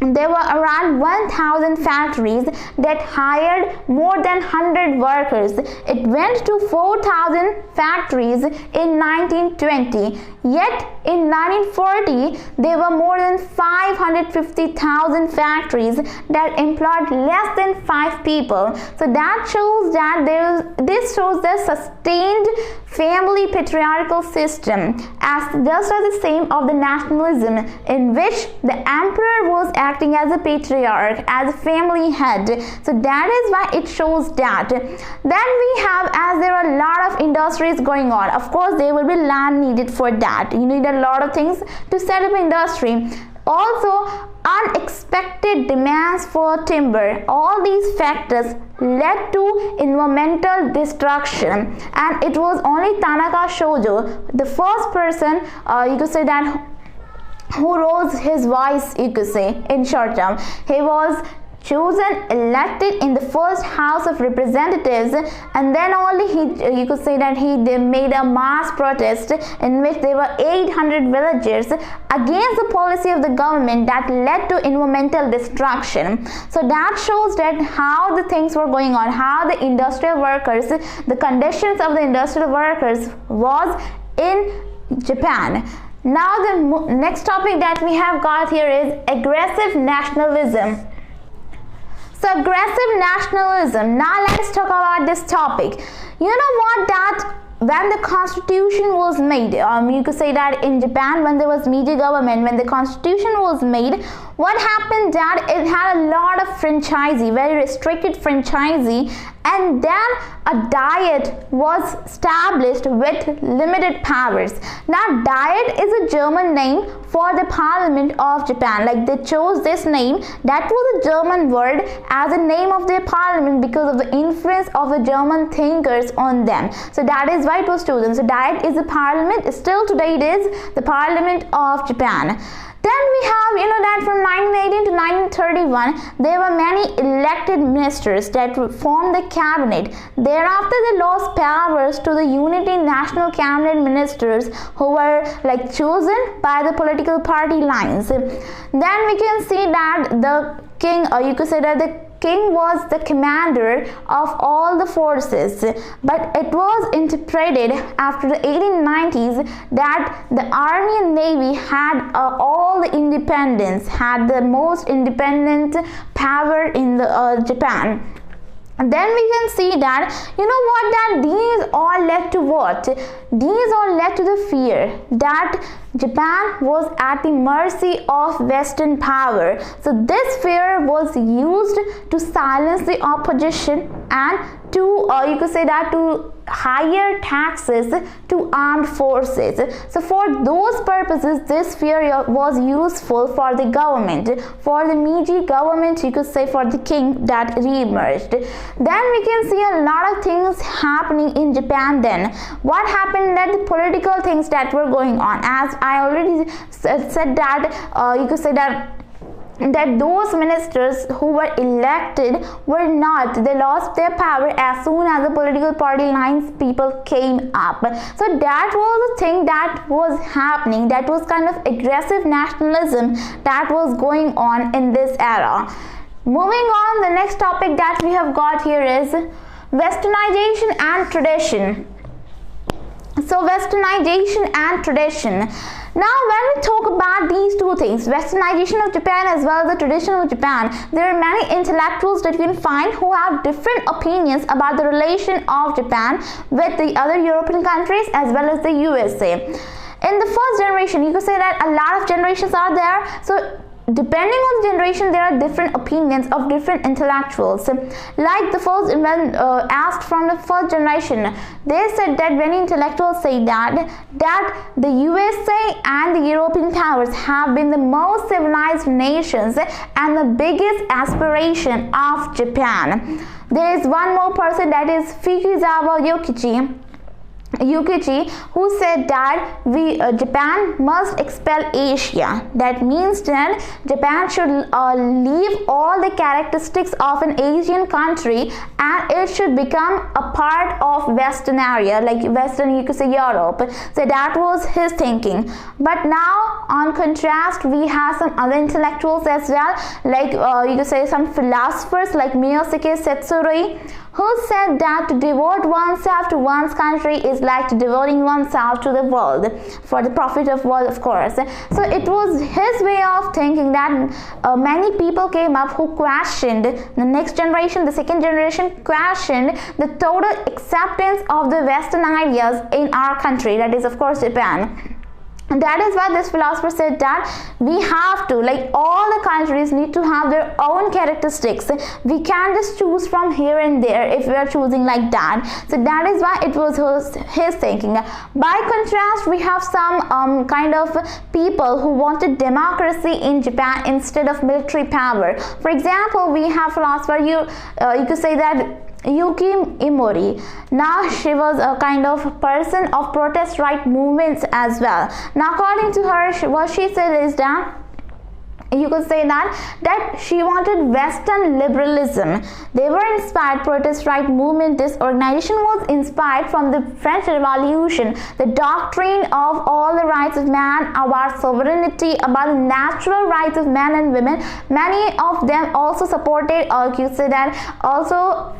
there were around 1,000 factories that hired more than 100 workers. It went to 4,000 factories in 1920. Yet in 1940 there were more than 550,000 factories that employed less than 5 people. So that shows that this shows the sustained family patriarchal system, just as the same of the nationalism, in which the emperor was acting as a patriarch, as a family head. So that is why it shows that. Then we have, as there are a lot of industries going on, of course there will be land needed for that. You need a lot of things to set up industry. Also, unexpected demands for timber. All these factors led to environmental destruction, and it was only Tanaka Shoujo, the first person, you could say that, who rose his voice, you could say, in short term. He was chosen, elected in the first House of Representatives, and then only you could say that he made a mass protest in which there were 800 villagers against the policy of the government that led to environmental destruction. So that shows that how the things were going on, how the industrial workers, the conditions of the industrial workers was in Japan. Now the next topic that we have got here is aggressive nationalism. So aggressive nationalism. Now let's talk about this topic. You know what, that when the constitution was made, you could say that in Japan, when there was Meiji government, when the constitution was made, what happened that it had a lot of franchisee, very restricted franchisee, and then a diet was established with limited powers. Now diet is a German name for the Parliament of Japan. Like they chose this name, that was a German word as a name of their parliament because of the influence of the German thinkers on them. So that is why it was chosen. So diet is the parliament, still today it is the Parliament of Japan. Then we have, that from 1918 to 1931, there were many elected ministers that formed the cabinet. Thereafter, they lost powers to the unity national cabinet ministers who were chosen by the political party lines. Then we can see that the king, or you could say that the king was the commander of all the forces, but it was interpreted after the 1890s that the army and navy had all the independence, had the most independent power in the Japan. And then we can see that, that these all led to what? These all led to the fear that Japan was at the mercy of Western power. So this fear was used to silence the opposition and to, you could say that, to higher taxes to armed forces. So for those purposes, this fear was useful for the government, for the Meiji government, you could say, for the king that re-emerged. Then we can see a lot of things happening in Japan then. What happened that the political things that were going on, as I already said that, you could say that those ministers who were elected they lost their power as soon as the political party lines people came up. So that was a thing that was happening, that was kind of aggressive nationalism that was going on in this era. Moving on, the next topic that we have got here is Westernization and Tradition. So Westernization and Tradition. Now when we talk about these two things, Westernization of Japan as well as the tradition of Japan, there are many intellectuals that you can find who have different opinions about the relation of Japan with the other European countries as well as the USA. In the first generation, you could say that a lot of generations are there. So depending on the generation, there are different opinions of different intellectuals. Like the first, when asked from the first generation, they said that many intellectuals say that the USA and the European powers have been the most civilized nations and the biggest aspiration of Japan. There is one more person, that is Yukichi, who said that Japan must expel Asia. That means that Japan should leave all the characteristics of an Asian country and it should become a part of Western area, like Western, you could say Europe. So that was his thinking. But now, on contrast, we have some other intellectuals as well, like you could say some philosophers like Miyosake Setsuri, who said that to devote oneself to one's country is like devoting oneself to the world, for the profit of world, of course. So it was his way of thinking that many people came up who questioned the next generation, the second generation questioned the total acceptance of the Western ideas in our country, that is of course Japan. And that is why this philosopher said that we have to, all the countries need to have their own characteristics. We can't just choose from here and there if we are choosing like that. So that is why it was his thinking. By contrast, we have some kind of people who wanted democracy in Japan instead of military power. For example, we have philosopher, you could say that Yuki Imori. Now she was a kind of person of protest right movements as well. Now according to her, what she said is that you could say that she wanted Western liberalism. They were inspired protest right movement. This organization was inspired from the French Revolution, the doctrine of all the rights of man, about sovereignty, about the natural rights of men and women. Many of them also supported, or you could say that also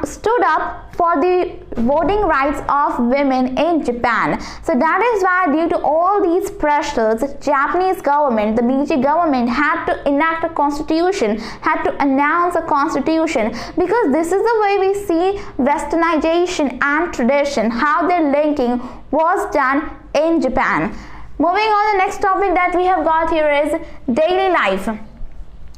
stood up for the voting rights of women in Japan. So that is why, due to all these pressures, the Japanese government, the Meiji government, had to enact a constitution, had to announce a constitution, because this is the way we see Westernization and tradition, how their linking was done in Japan. Moving on, the next topic that we have got here is daily life.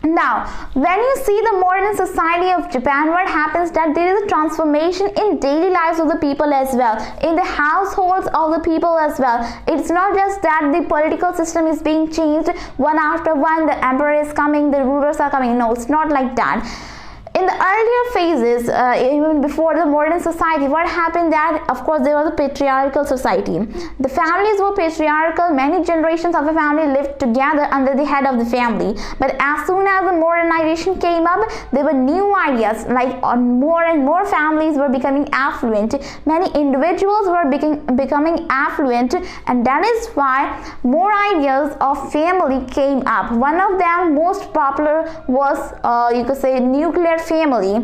Now, when you see the modern society of Japan, what happens that there is a transformation in daily lives of the people as well, in the households of the people as well. It's not just that the political system is being changed one after one, the emperor is coming, the rulers are coming. No, it's not like that. In the earlier phases, even before the modern society, what happened that, of course, there was a patriarchal society. The families were patriarchal. Many generations of a family lived together under the head of the family. But as soon as the modernization came up, there were new ideas, like more and more families were becoming affluent. Many individuals were becoming affluent, and that is why more ideas of family came up. One of them, most popular, was you could say nuclear family,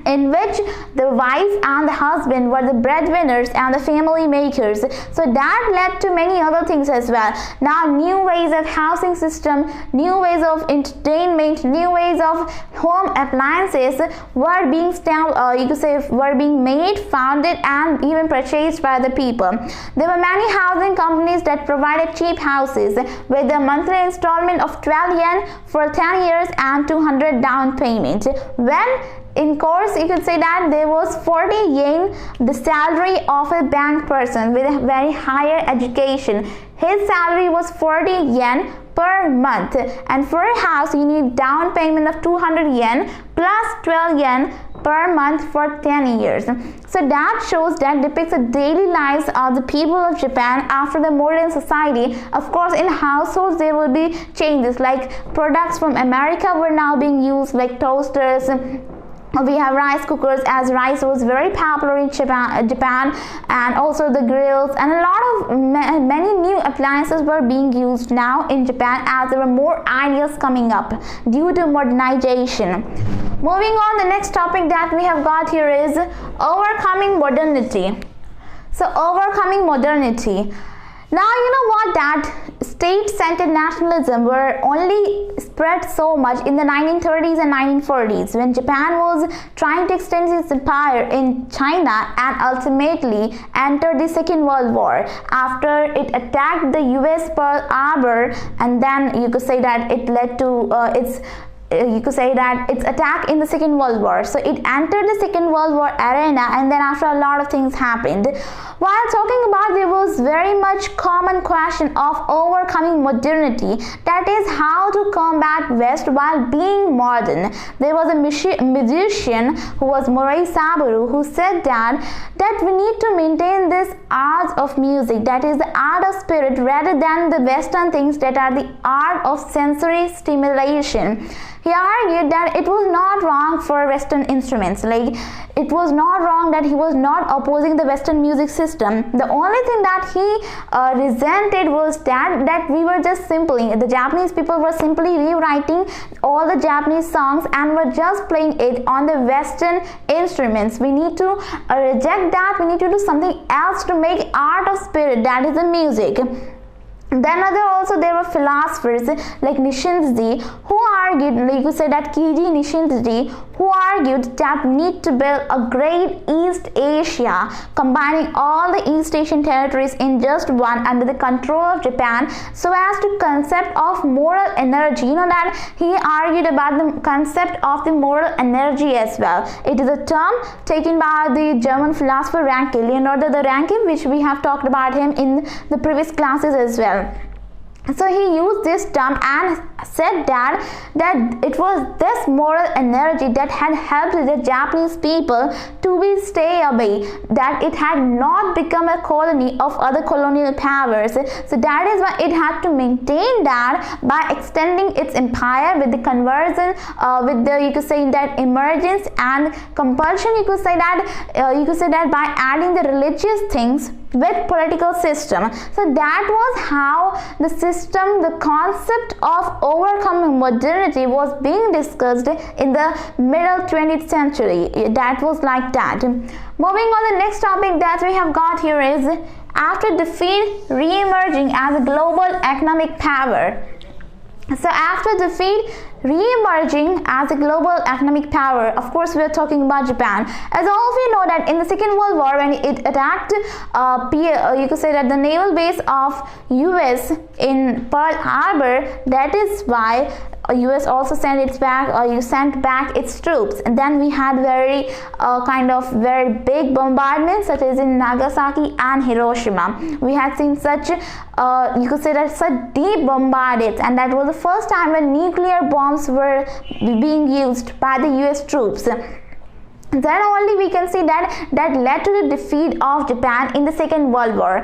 in which the wife and the husband were the breadwinners and the family makers. So that led to many other things as well. Now new ways of housing system, new ways of entertainment, new ways of home appliances were being were being made, founded, and even purchased by the people. There were many housing companies that provided cheap houses with a monthly installment of 12 yen for 10 years and 200 down payment. When in course, you could say that there was 40 yen, the salary of a bank person with a very higher education. His salary was 40 yen per month, and for a house you need down payment of 200 yen plus 12 yen per month for 10 years. So that shows, that depicts the daily lives of the people of Japan after the modern society. Of course, in households there will be changes, like products from America were now being used, like toasters. We have rice cookers, as rice was very popular in Japan, and also the grills, and a lot of many new appliances were being used now in Japan, as there were more ideas coming up due to modernization. Moving on, the next topic that we have got here is overcoming modernity. So overcoming modernity. Now you know what, that state-centered nationalism were only spread so much in the 1930s and 1940s, when Japan was trying to extend its empire in China and ultimately entered the Second World War after it attacked the US Pearl Harbor, and then you could say that it led to its attack in the Second World War. So it entered the Second World War arena, and then after a lot of things happened. While talking about, there was very much common question of overcoming modernity, that is how to combat West while being modern. There was a musician who was Morei Saburo, who said that we need to maintain this art of music, that is the art of spirit, rather than the Western things that are the art of sensory stimulation. He argued that it was not wrong for Western instruments, like it was not wrong that he was not opposing the Western music system. The only thing that he resented was that we were just simply, the Japanese people were simply rewriting all the Japanese songs and were just playing it on the Western instruments. We need to reject that. We need to do something else to make art of spirit, that is the music. Then there were philosophers like Nishinsky, who argued, like you said, that Keiji Nishinsky, who argued that we need to build a great East Asia, combining all the East Asian territories in just one under the control of Japan, so as to concept of moral energy. You know that he argued about the concept of the moral energy as well. It is a term taken by the German philosopher Ranke, Leonardo the Ranke, which we have talked about him in the previous classes as well. So he used this term and said that it was this moral energy that had helped the Japanese people to stay away, that it had not become a colony of other colonial powers. So that is why it had to maintain that by extending its empire with the conversion, with the, you could say that, emergence and compulsion. You could say that by adding the religious things with political system. So that was how the system, the concept of overcoming modernity was being discussed in the middle 20th century. That was like that. Moving on, the next topic that we have got here is after defeat, re-emerging as a global economic power. So after defeat, re-emerging as a global economic power, of course we are talking about Japan. As all of you know that in the Second World War, when it attacked you could say that the naval base of US in Pearl Harbor, that is why US also sent back its troops. And then we had very big bombardments, such as in Nagasaki and Hiroshima. We had seen such you could say that such deep bombardments, and that was the first time when nuclear bombs were being used by the US troops. Then only we can see that led to the defeat of Japan in the Second World War.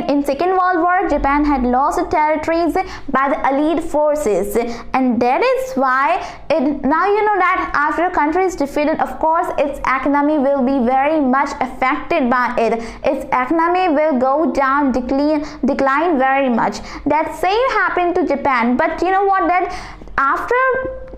In Second World War, Japan had lost territories by the Allied forces, and that is why now you know that after a country is defeated, of course its economy will be very much affected by it. Its economy will go down, decline very much. That same happened to Japan. But you know what, that after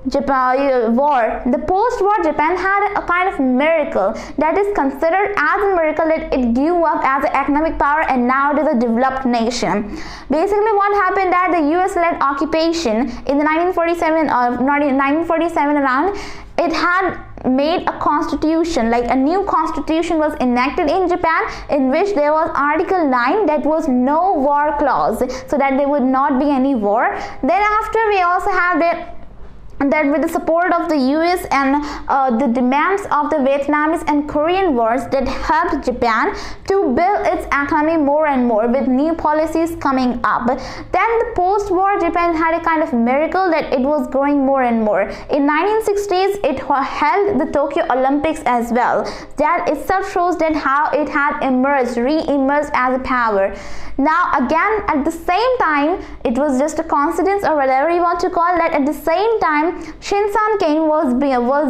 war, the post-war Japan had a kind of miracle that is considered as a miracle, that it grew up as an economic power and now it is a developed nation. Basically what happened, that the US-led occupation in the 1947 around, it had made a constitution, like a new constitution was enacted in Japan, in which there was Article 9, that was no war clause, so that there would not be any war. Then after we also have that with the support of the US and the demands of the Vietnamese and Korean wars, that helped Japan to build its economy more and more with new policies coming up. Then the post-war Japan had a kind of miracle, that it was growing more and more. In 1960s, it held the Tokyo Olympics as well. That itself shows that how it had re-emerged as a power. Now again, at the same time, it was just a coincidence or whatever you want to call that, at the same time Shinkansen was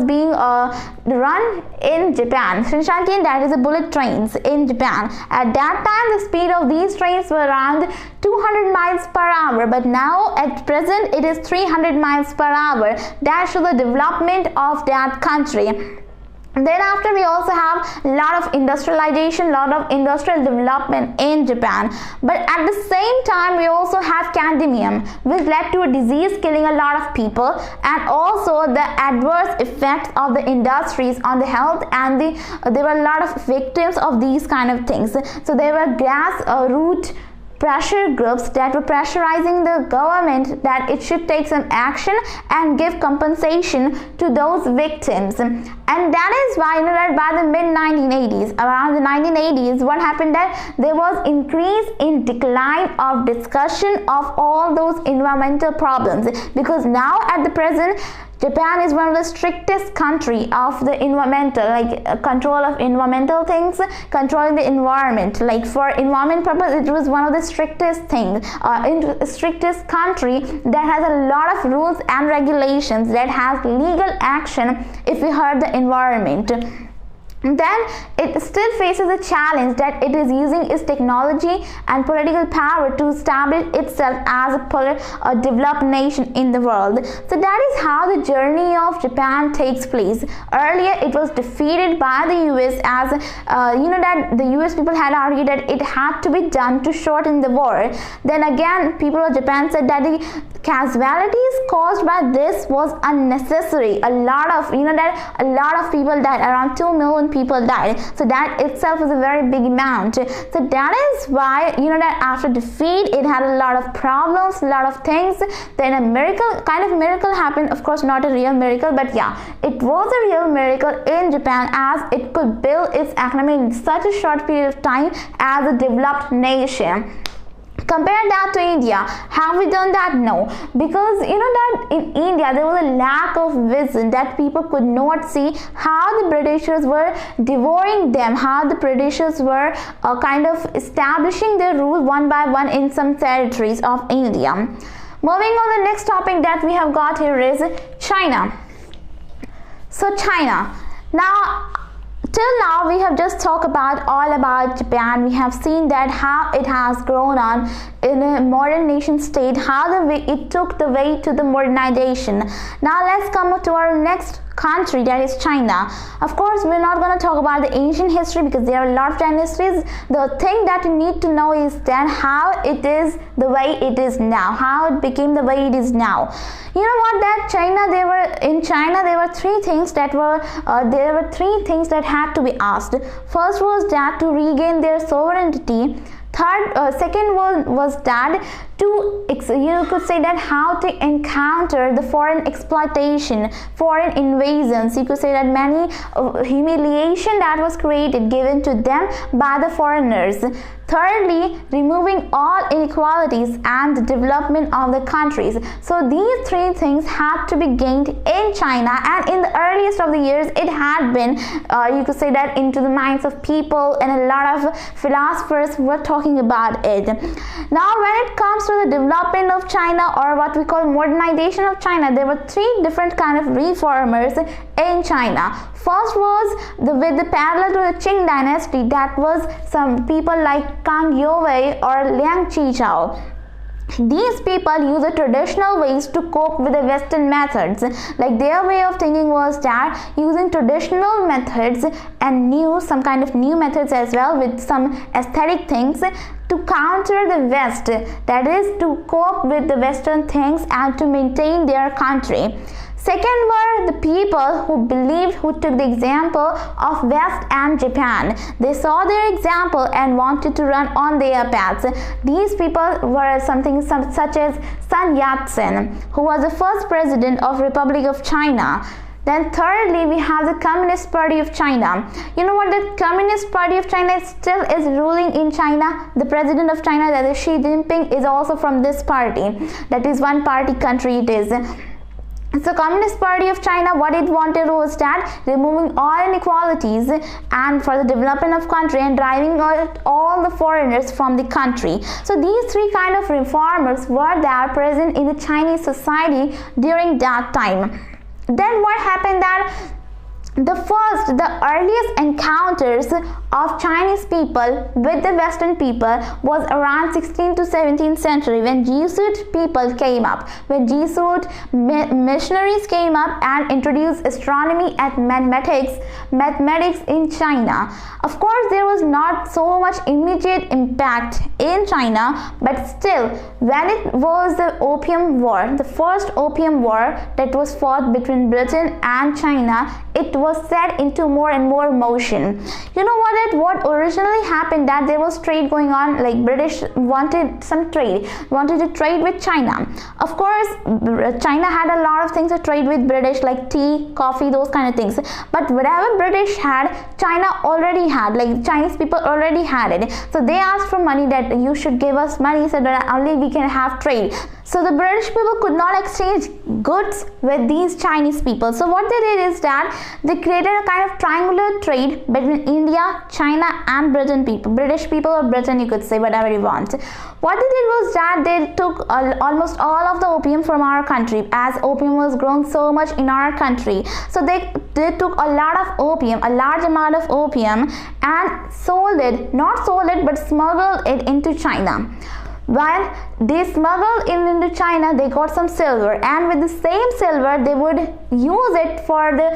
being run in Japan. Shinkansen, that is a bullet trains in Japan. At that time, the speed of these trains were around 200 miles per hour, but now at present it is 300 miles per hour. That shows the development of that country. Then after we also have a lot of industrialization, lot of industrial development in Japan. But at the same time, we also have cadmium, which led to a disease killing a lot of people, and also the adverse effects of the industries on the health, and there were a lot of victims of these kind of things. So there were root pressure groups that were pressurizing the government that it should take some action and give compensation to those victims. And that is why, you know, that by the mid-1980s, around the 1980s, what happened, that there was increase in decline of discussion of all those environmental problems, because now at the present Japan is one of the strictest country of the environmental, control of environmental things, controlling the environment. Like for environment purpose, it was one of the strictest things, strictest country that has a lot of rules and regulations, that has legal action if we hurt the environment. Then it still faces a challenge that it is using its technology and political power to establish itself as a developed nation in the world. So that is how the journey of Japan takes place. Earlier it was defeated by the US, as that the US people had argued that it had to be done to shorten the war. Then again, people of Japan said that the casualties caused by this was unnecessary. A lot of people died, around 2 million people died. So that itself is a very big amount. So that is why, that after defeat it had a lot of problems, a lot of things. Then a kind of miracle happened. Of course not a real miracle, but yeah, it was a real miracle in Japan, as it could build its economy in such a short period of time as a developed nation. Compare that to India. Have we done that? No, because you know that in India there was a lack of vision, that people could not see how the Britishers were devouring them, how the Britishers were kind of establishing their rule one by one in some territories of India. Moving on, the next topic that we have got here is China. So China. Now, till now we have just talked about all about Japan. We have seen that how it has grown on in a modern nation state, how the way it took the way to the modernization. Now let's come to our next country, that is China. Of course, we're not going to talk about the ancient history because there are a lot of dynasties. The thing that you need to know is that how it is the way it is now, how it became the way it is now. You know what, that in China there were three things that had to be asked. First was that to regain their sovereignty. Second was that you could say that how to encounter the foreign exploitation, foreign invasions. You could say that many humiliation that was given to them by the foreigners. Thirdly, removing all inequalities and the development of the countries. So these three things had to be gained in China, and in the earliest of the years it had been you could say that into the minds of people, and a lot of philosophers were talking about it. Now when it comes to the development of China, or what we call modernization of China, there were three different kind of reformers in China. First was with the parallel to the Qing dynasty, that was some people like Kang Youwei or Liang Qichao. These people use the traditional ways to cope with the Western methods. Like their way of thinking was that using traditional methods and some kind of new methods as well, with some aesthetic things, to counter the West, that is to cope with the Western things and to maintain their country. Second were the people who took the example of West and Japan. They saw their example and wanted to run on their paths. These people were such as Sun Yat-sen, who was the first president of Republic of China. Then thirdly, we have the Communist Party of China. You know what, the Communist Party of China still is ruling in China. The president of China, that is Xi Jinping, is also from this party. That is one party country it is. So Communist Party of China, what it wanted was that removing all inequalities and for the development of country and driving out all the foreigners from the country. So these three kind of reformers were there present in the Chinese society during that time. Then what happened that the earliest encounters of Chinese people with the Western people was around 16th to 17th century, when Jesuit people came up, when Jesuit missionaries came up and introduced astronomy and mathematics in China. Of course, there was not so much immediate impact in China, but still, when it was the Opium War, the first Opium War that was fought between Britain and China, it was set into more and more motion. You know what originally happened, that there was trade going on, like British wanted to trade with China. Of course, China had a lot of things to trade with British, like tea, coffee, those kind of things. But whatever British had, China already had, like Chinese people already had it. So they asked for money, that you should give us money so that only we can have trade. So the British people could not exchange goods with these Chinese people. So what they did is that they created a kind of triangular trade between India, China and British people or Britain, you could say whatever you want. What they did was that they took almost all of the opium from our country, as opium was grown so much in our country. So they took a lot of opium, a large amount of opium, and but smuggled it into China. While they smuggled into China, they got some silver, and with the same silver they would use it for the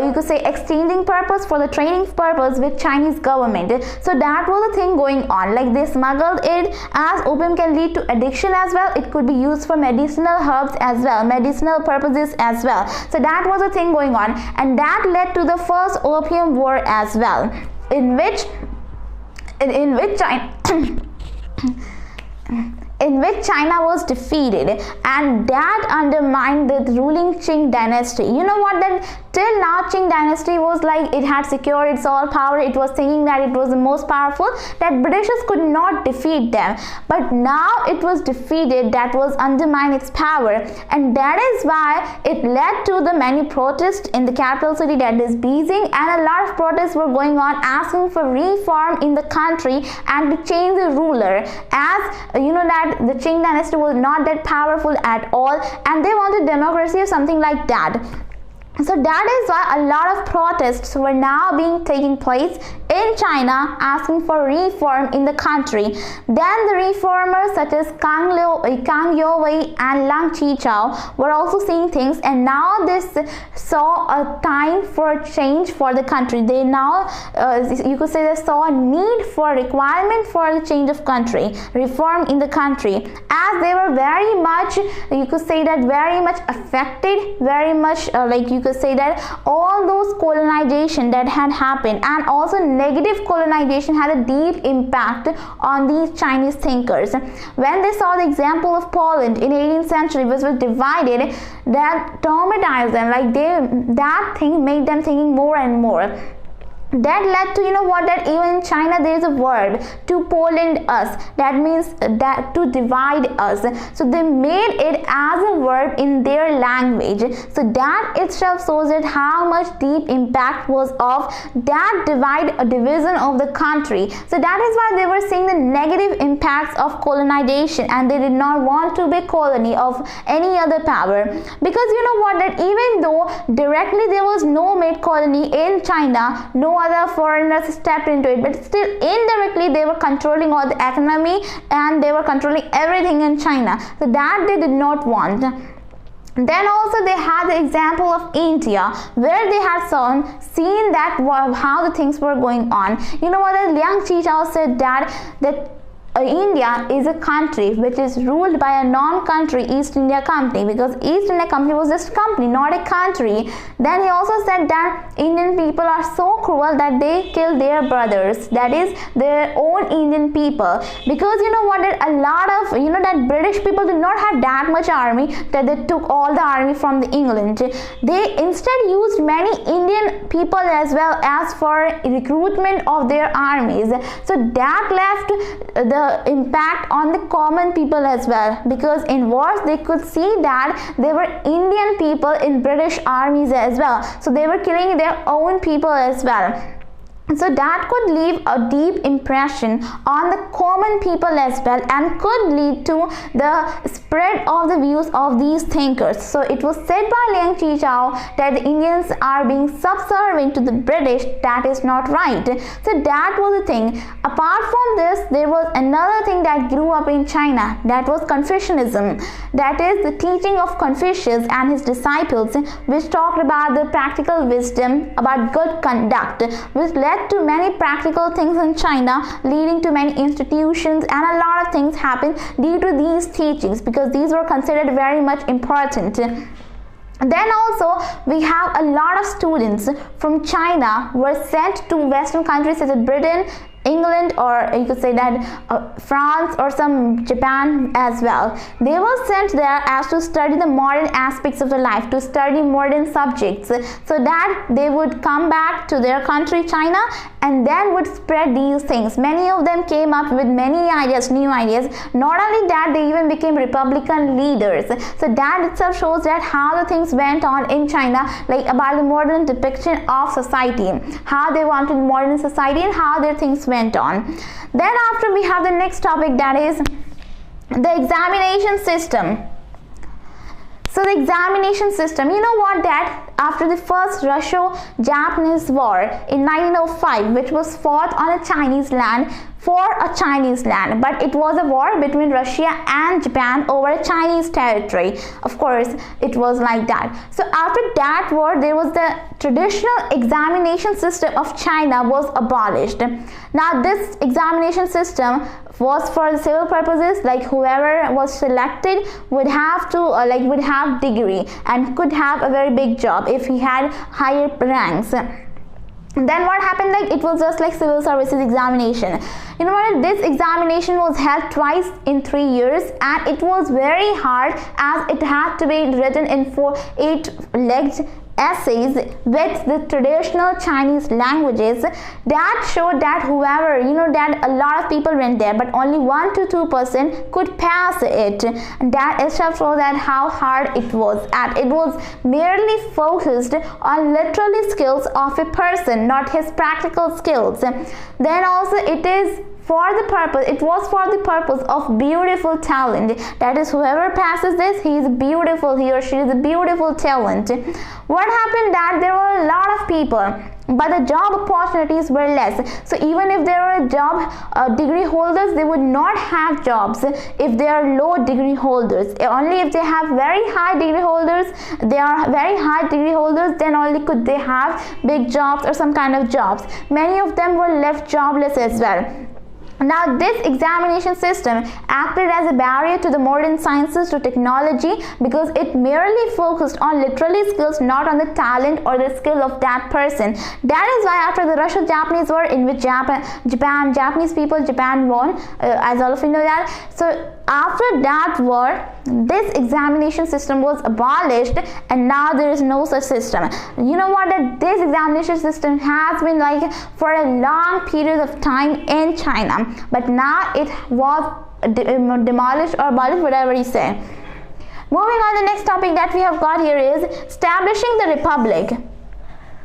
you could say exchanging purpose, for the trading purpose with Chinese government. So that was the thing going on, like they smuggled it, as opium can lead to addiction as well. It could be used for medicinal herbs as well, medicinal purposes as well. So that was the thing going on, and that led to the first Opium War as well, in which in which China was defeated, and that undermined the ruling Qing dynasty. You know what, that till now Qing dynasty was like, it had secured its all power, it was thinking that it was the most powerful, that Britishers could not defeat them, but now it was defeated, that was undermine its power, and that is why it led to the many protests in the capital city, that is Beijing, and a lot of protests were going on asking for reform in the country and to change the ruler, as you know that the Qing dynasty was not that powerful at all, and they wanted democracy or something like that. So that is why a lot of protests were now taking place in China asking for reform in the country. Then the reformers such as Kang Youwei and Liang Qichao were also seeing things, and now this saw a time for change for the country. They now you could say they saw a need for requirement for the change of country, reform in the country, as they were very much, you could say that, very much affected, very much like you could say that all those colonization that had happened, and also negative colonization had a deep impact on these Chinese thinkers. When they saw the example of Poland in 18th century, which was divided, that traumatized them, like that thing made them thinking more and more. That led to, you know what, that even in China there is a word, to Poland us, that means that to divide us. So they made it as a verb in their language. So that itself shows that how much deep impact was of that division of the country. So that is why they were seeing the negative impacts of colonization, and they did not want to be colony of any other power, because you know what, that even though directly there was no made colony in China, no other foreigners stepped into it, but still indirectly they were controlling all the economy and they were controlling everything in China. So that they did not want. Then also they had the example of India, where they had seen that how the things were going on. You know what, Liang Qichao said that India is a country which is ruled by a non-country East India Company, because East India Company was just a company, not a country. Then he also said that Indian people are so cruel that they kill their brothers, that is their own Indian people, because you know what, that a lot of, you know, that British people did not have that much army, that they took all the army from the England. They instead used many Indian people as well as for recruitment of their armies. So that left the impact on the common people as well, because in wars they could see that there were Indian people in British armies as well, so they were killing their own people as well. So that could leave a deep impression on the common people as well, and could lead to the spread of the views of these thinkers. So it was said by Liang Qichao that the Indians are being subservient to the British. That is not right. So that was the thing. Apart from this, there was another thing that grew up in China, that was Confucianism. That is the teaching of Confucius and his disciples, which talked about the practical wisdom, about good conduct, which led to many practical things in China, leading to many institutions, and a lot of things happened due to these teachings, because these were considered very much important. Then also we have a lot of students from China were sent to Western countries such as Britain, England, or you could say that France or some Japan as well. They were sent there as to study the modern aspects of the life, to study modern subjects, so that they would come back to their country China and then would spread these things. Many of them came up with many ideas, new ideas. Not only that, they even became Republican leaders. So that itself shows that how the things went on in China, like about the modern depiction of society, how they wanted modern society and how their things went on. Then after we have the next topic, that is the examination system. So the examination system, you know what, that after the first Russo-Japanese War in 1905, which was fought on a Chinese land, for a Chinese land, but it was a war between Russia and Japan over a Chinese territory. Of course, it was like that. So after that war, there was the traditional examination system of China was abolished. Now this examination system was for the civil purposes, like whoever was selected would have to would have degree and could have a very big job if he had higher ranks. Then what happened, like it was just like civil services examination. You know what, this examination was held twice in 3 years, and it was very hard as it had to be written in 8-legged essays with the traditional Chinese languages. That showed that whoever, that a lot of people went there, but only 1 to 2% could pass it. And that itself shows that how hard it was, and it was merely focused on literary skills of a person, not his practical skills. Then also it was for the purpose of beautiful talent. That is, whoever passes this, he is beautiful, he or she is a beautiful talent. What happened that there were a lot of people, but the job opportunities were less. So even if there were job degree holders, they would not have jobs if they are low degree holders. Only if they have very high degree holders, then only could they have big jobs or some kind of jobs. Many of them were left jobless as well. Now, this examination system acted as a barrier to the modern sciences, to technology, because it merely focused on literary skills, not on the talent or the skill of that person. That is why after the Russo-Japanese War, in which Japan won, as all of you know that. So after that war, this examination system was abolished, and now there is no such system. You know what, that this examination system has been like for a long period of time in China, but now it was demolished or abolished, whatever you say. Moving on, the next topic that we have got here is establishing the republic.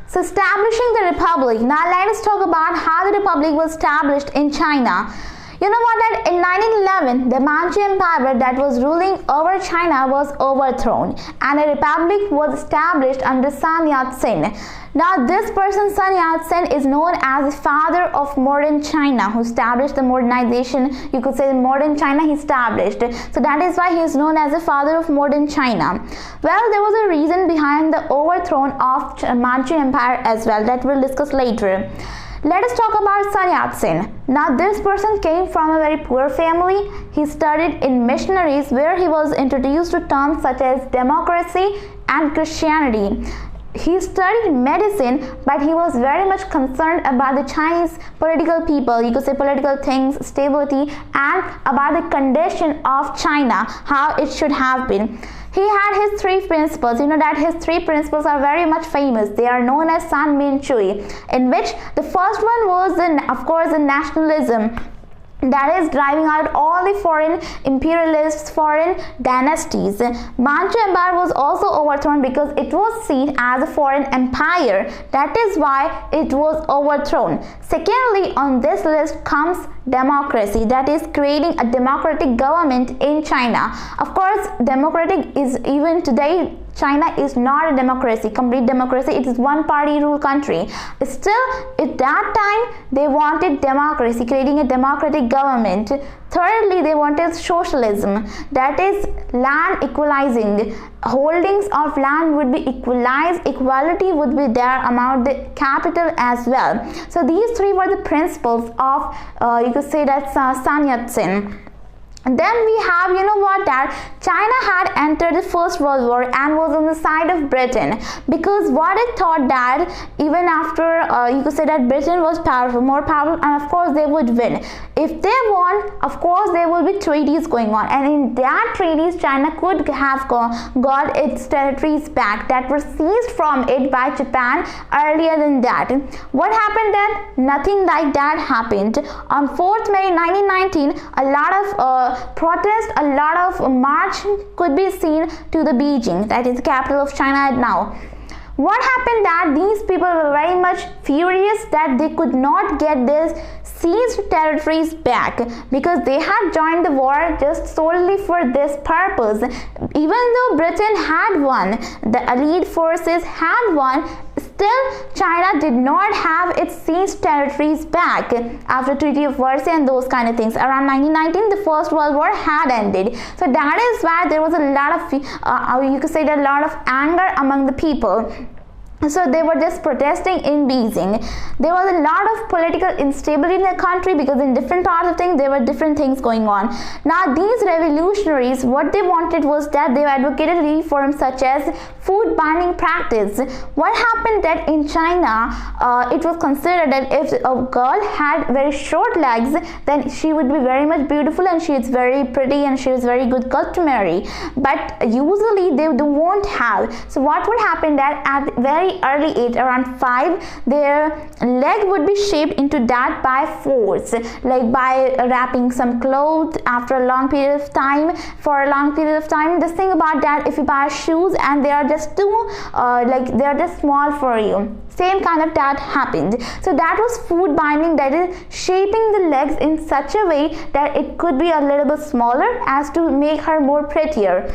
So establishing the republic. Now let us talk about how the republic was established in China. You know what, that in 1911, the Meiji Empire that was ruling over China was overthrown, and a republic was established under Sun Yat-sen. Now this person, Sun Yat-sen, is known as the father of modern China, who established the modernization. You could say the modern China he established. So that is why he is known as the father of modern China. Well, there was a reason behind the overthrow of Meiji Empire as well that we'll discuss later. Let us talk about Sun Yat-sen. Now this person came from a very poor family. He studied in missionaries, where he was introduced to terms such as democracy and Christianity. He studied medicine, but he was very much concerned about the Chinese political people, you could say political things, stability, and about the condition of China, how it should have been. He had his 3 principles. You know that his 3 principles are very much famous. They are known as San Min Chui, in which the first one was, of course, the nationalism. That is driving out all the foreign imperialists, foreign dynasties. Meiji Empire was also overthrown because it was seen as a foreign empire. That is why it was overthrown. Secondly, on this list comes democracy, that is creating a democratic government in China. Of course, democratic is, even today, China is not a democracy, complete democracy. It is one party rule country. Still, at that time, they wanted democracy, creating a democratic government. Thirdly, they wanted socialism, that is land equalizing. Holdings of land would be equalized, equality would be there among the capital as well. So these 3 were the principles of, you could say that Sun Yat-sen. Then we have, you know what, that China had entered the First World War and was on the side of Britain, because what it thought that even after, you could say that Britain was powerful, more powerful, and of course they would win. If they won, of course there will be treaties going on, and in that treaties China could have got its territories back that were seized from it by Japan earlier than that. What happened then? Nothing like that happened. On 4th May 1919, a lot of protest, a lot of march could be seen to the Beijing, that is the capital of China now. What happened that these people were very much furious that they could not get this seized territories back, because they had joined the war just solely for this purpose. Even though Britain had won, the allied forces had won, still China did not have its seized territories back after Treaty of Versailles and those kind of things. Around 1919, the First World War had ended. So that is why there was a lot of, you could say that a lot of anger among the people. So they were just protesting in Beijing. There was a lot of political instability in the country because in different parts of things there were different things going on. Now these revolutionaries, what they wanted was that they advocated reforms such as food binding practice. What happened that in China, it was considered that if a girl had very short legs, then she would be very much beautiful and she is very pretty and she is very good girl to marry. But usually they won't have. So what would happen that at very early age, around 5, their leg would be shaped into that by force, like by wrapping some clothes after a long period of time. For a long period of time, this thing about that, if you buy shoes and they are just too like they are just small for you, same kind of that happened. So that was food binding, that is shaping the legs in such a way that it could be a little bit smaller as to make her more prettier.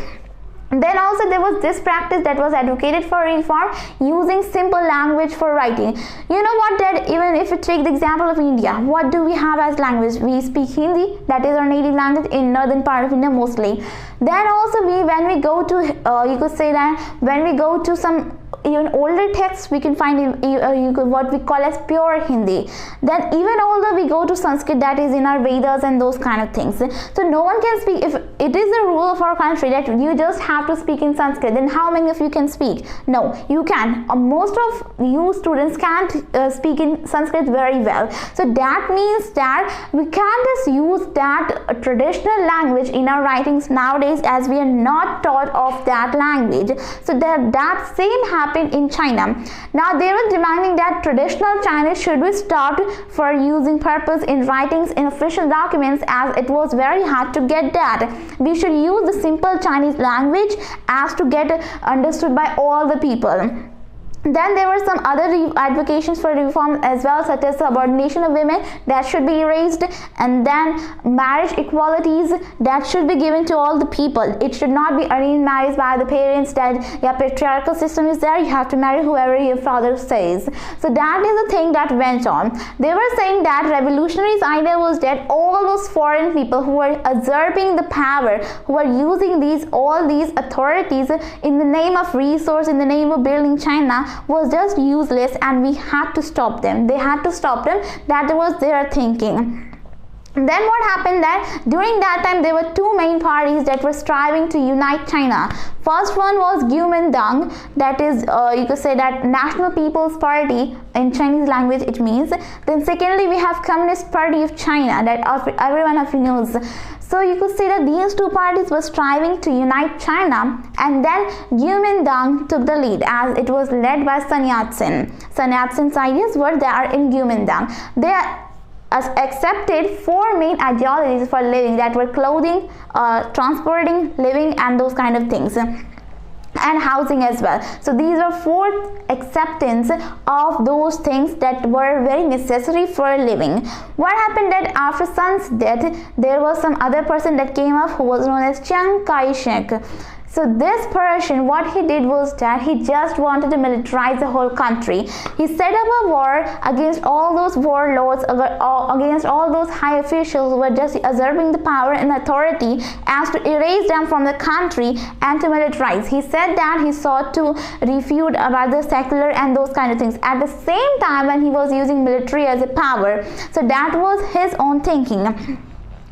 Then also there was this practice that was advocated for reform, using simple language for writing. You know what, that even if you take the example of India, what do we have as language? We speak Hindi, that is our native language in northern part of India mostly. Then also when we go to you could say that when we go to some even older texts, we can find what we call as pure Hindi. Then even although we go to Sanskrit, that is in our Vedas and those kind of things, so no one can speak. If it is the rule of our country that you just have to speak in Sanskrit, then how many of you can speak? No, you can. Most of you students can't speak in Sanskrit very well. So that means that we can't just use that traditional language in our writings nowadays, as we are not taught of that language. So that same happened in China. Now they were demanding that traditional Chinese should be stopped for using purpose in writings in official documents, as it was very hard to get that. We should use the simple Chinese language as to get understood by all the people. Then there were some other advocations for reform as well, such as subordination of women that should be erased, and then marriage equalities that should be given to all the people. It should not be arranged marriage by the parents, that your patriarchal system is there, you have to marry whoever your father says. So that is the thing that went on. They were saying that revolutionaries' idea was that all those foreign people who were usurping the power, who were using all these authorities in the name of resource, in the name of building China, was just useless, and we had to stop them. They had to stop them. That was their thinking. Then what happened that during that time there were two main parties that were striving to unite China. First one was Kuomintang, that is you could say that National People's Party in Chinese language it means. Then secondly we have Communist Party of China, that everyone of you knows. So you could say that these two parties were striving to unite China, and then Kuomintang took the lead, as it was led by Sun Yat-sen. Sun Yat-sen's ideas were there in Kuomintang. They accepted 4 main ideologies for living, that were clothing, transporting, living, and those kind of things, and housing as well. So these are 4 acceptance of those things that were very necessary for living. What happened that after Sun's death, there was some other person that came up who was known as Chiang Kai-shek. So this person, what he did was that he just wanted to militarize the whole country. He set up a war against all those warlords, against all those high officials who were just usurping the power and authority, as to erase them from the country and to militarize. He said that he sought to refute about the secular and those kind of things at the same time when he was using military as a power. So that was his own thinking.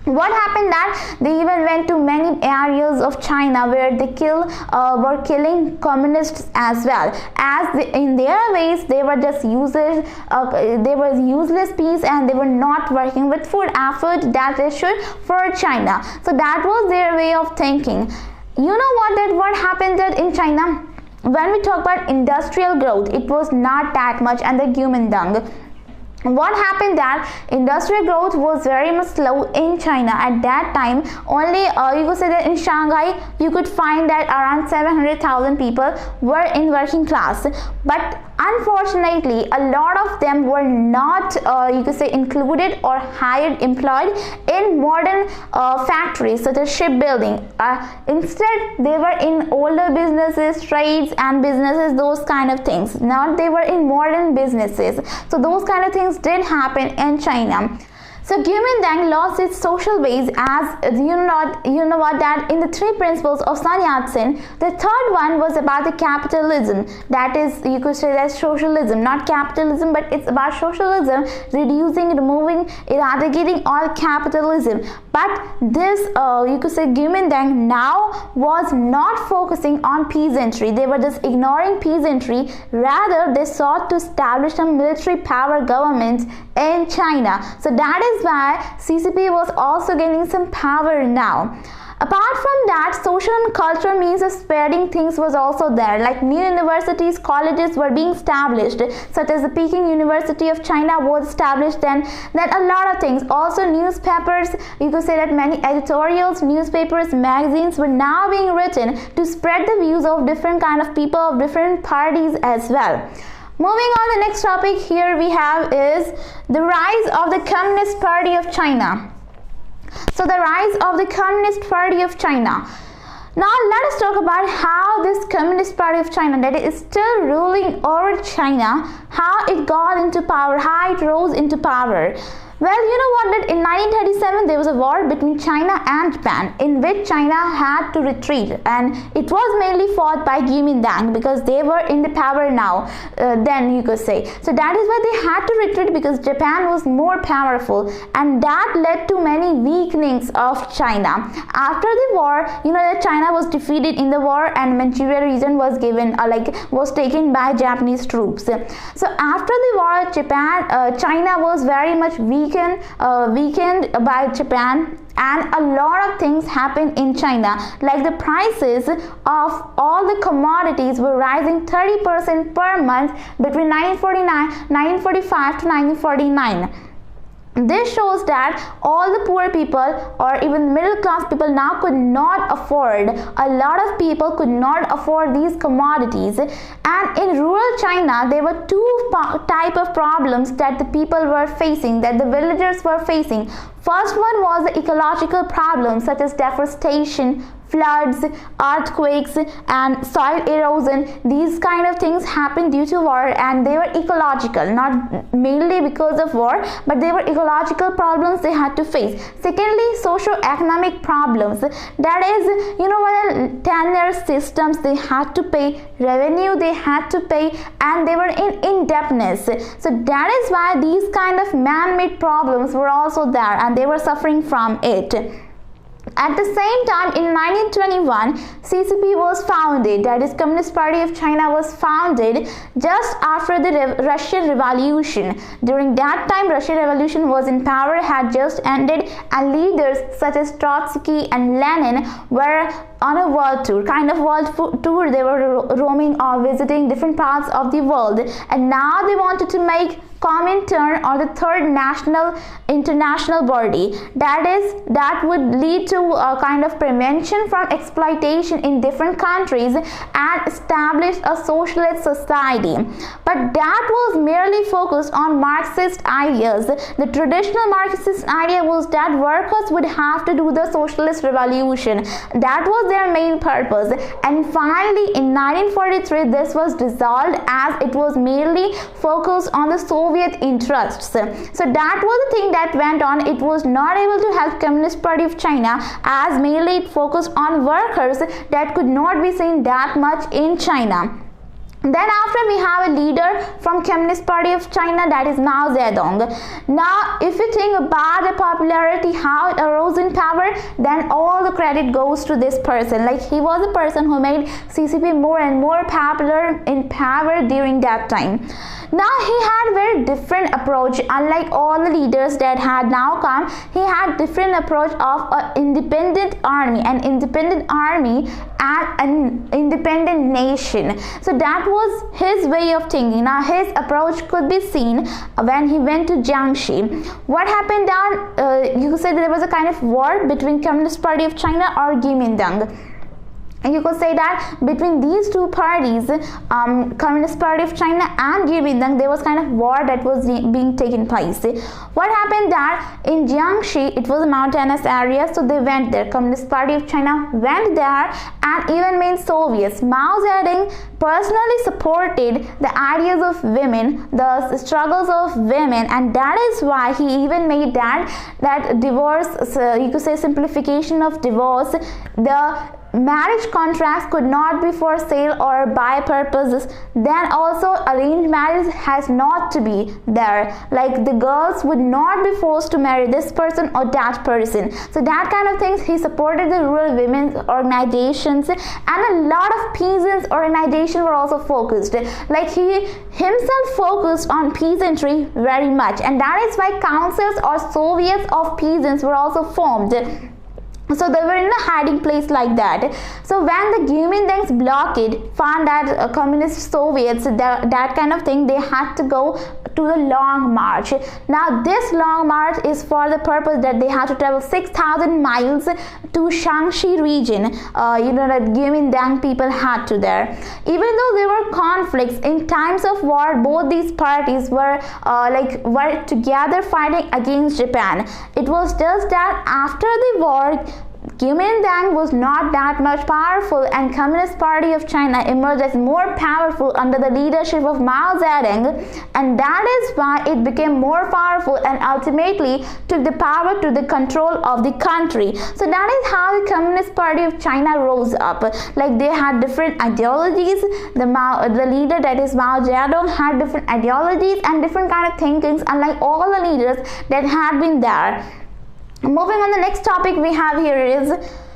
What happened that they even went to many areas of China where they were killing communists as well, as in their ways they were just useless. They were useless piece, and they were not working with full effort that they should for China. So that was their way of thinking. You know what happened that in China, when we talk about industrial growth, it was not that much under Kuomintang. What happened that industrial growth was very much slow in China at that time. Only you could say that in Shanghai you could find that around 700,000 people were in working class, but unfortunately a lot of them were not you could say included or employed in modern factories such as shipbuilding. Instead they were in older businesses, trades and businesses, those kind of things. Now they were in modern businesses. So those kind of things did happen in China. So Guomindang lost its social base as that in the three principles of Sun Yat-sen, the third one was about the capitalism. That is, you could say that's socialism, not capitalism, but it's about socialism, reducing, removing, eradicating all capitalism. But this, you could say Guomindang now was not focusing on peasantry. They were just ignoring peasantry. Rather, they sought to establish a military power government in China. So that is why CCP was also gaining some power now. Apart from that, social and cultural means of spreading things was also there, like new universities, colleges were being established, such as the Peking University of China was established then a lot of things. Also newspapers, you could say that many editorials, newspapers, magazines were now being written to spread the views of different kind of people of different parties as well. Moving on, the next topic here we have is the rise of the Communist Party of China. So the rise of the Communist Party of China. Now let us talk about how this Communist Party of China, that is still ruling over China, how it got into power, how it rose into power. Well, you know what, that in 1937 there was a war between China and Japan in which China had to retreat, and it was mainly fought by Guomindang because they were in the power now, then you could say. So that is why they had to retreat, because Japan was more powerful, and that led to many weakenings of China. After the war, you know that China was defeated in the war and Manchuria region was given, was taken by Japanese troops. So after the war, China was very much weakened by Japan, and a lot of things happened in China, like the prices of all the commodities were rising 30% per month between 1945 to 1949. This shows that all the poor people or even middle class people now could not afford, a lot of people could not afford these commodities. And in rural China, there were two type of problems that the people were facing, that the villagers were facing. First one was the ecological problems such as deforestation, floods, earthquakes, and soil erosion. These kind of things happened due to war, and they were ecological, not mainly because of war, but they were ecological problems they had to face. Secondly, socio-economic problems, that is, you know what, tenure systems, they had to pay, revenue they had to pay, and they were in indebtedness. So that is why these kind of man-made problems were also there, and they were suffering from it. At the same time, in 1921, CCP was founded, that is Communist Party of China was founded just after the Russian Revolution. During that time, Russian Revolution was in power, had just ended, and leaders such as Trotsky and Lenin were on a world tour, kind of world tour. They were roaming or visiting different parts of the world, and now they wanted to make Comintern, or the third national international body, that would lead to a kind of prevention from exploitation in different countries and establish a socialist society. But that was merely focused on Marxist ideas. The traditional Marxist idea was that workers would have to do the socialist revolution. That was their main purpose. And finally, in 1943, this was dissolved as it was merely focused on the Soviet interests. So that was the thing that went on. It was not able to help Communist Party of China, as mainly it focused on workers that could not be seen that much in China. Then after, we have a leader from Communist Party of China, that is Mao Zedong. Now if you think about the popularity, how it arose in power, then all the credit goes to this person. Like, he was the person who made CCP more and more popular in power during that time. Now he had a very different approach. Unlike all the leaders that had now come, he had different approach of an independent army and an independent nation. So that was his way of thinking. Now his approach could be seen when he went to Jiangxi. What happened down, you could say that there was a kind of war between Communist Party of China or Guomindang. you could say that between these two parties, Communist Party of China and Kuomintang, there was kind of war that was being taken place. What happened that in Jiangxi, it was a mountainous area, so they went there. Communist Party of China went there, and even main Soviets. Mao Zedong personally supported the ideas of women, the struggles of women, and that is why he even made that divorce, you could say simplification of divorce, the marriage contracts could not be for sale or by purposes. Then also arranged marriage has not to be there, like the girls would not be forced to marry this person or that person. So that kind of things, he supported the rural women's organizations, and a lot of peasants organizations were also focused, like he himself focused on peasantry very much, and that is why councils or soviets of peasants were also formed. So they were in a hiding place like that. So when the Kuomintang's blockade found that communist Soviets, that kind of thing, they had to go to the long march. Now this long march is for the purpose that they had to travel 6,000 miles to Shaanxi region, that Kuomintang people had to there. Even though there were conflicts in times of war, both these parties were together fighting against Japan. It was just that after the war, Kuomintang was not that much powerful, and Communist Party of China emerged as more powerful under the leadership of Mao Zedong, and that is why it became more powerful and ultimately took the power to the control of the country. So that is how the Communist Party of China rose up. Like they had different ideologies. The leader, that is Mao Zedong, had different ideologies and different kind of thinkings, unlike all the leaders that had been there. Moving on, the next topic we have here is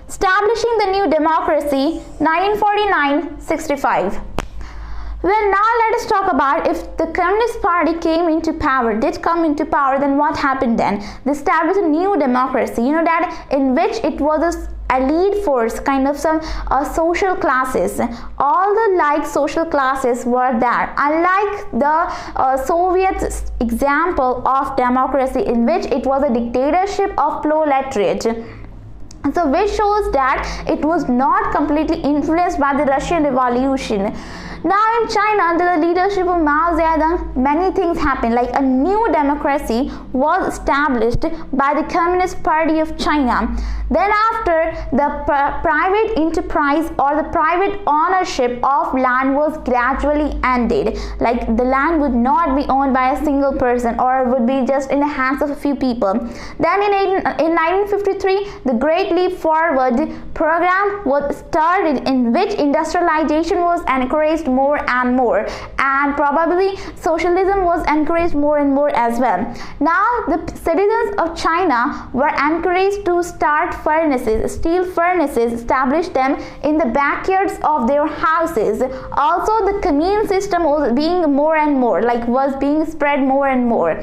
establishing the new democracy, 1949-65. Well, now let us talk about if the Communist Party did come into power, then what happened then? They established a new democracy, that in which it was a lead force, kind of some social classes. All the social classes were there, unlike the Soviet example of democracy, in which it was a dictatorship of proletariat. So which shows that it was not completely influenced by the Russian Revolution. Now in China, under the leadership of Mao Zedong, many things happened, like a new democracy was established by the Communist Party of China. Then after, the private enterprise or the private ownership of land was gradually ended. Like the land would not be owned by a single person, or would be just in the hands of a few people. Then in 1953, the Great Leap Forward program was started, in which industrialization was encouraged more and more, and probably socialism was encouraged more and more as well. Now the citizens of China were encouraged to start furnaces, steel furnaces, establish them in the backyards of their houses. Also the commune system was being more and more, was being spread more and more.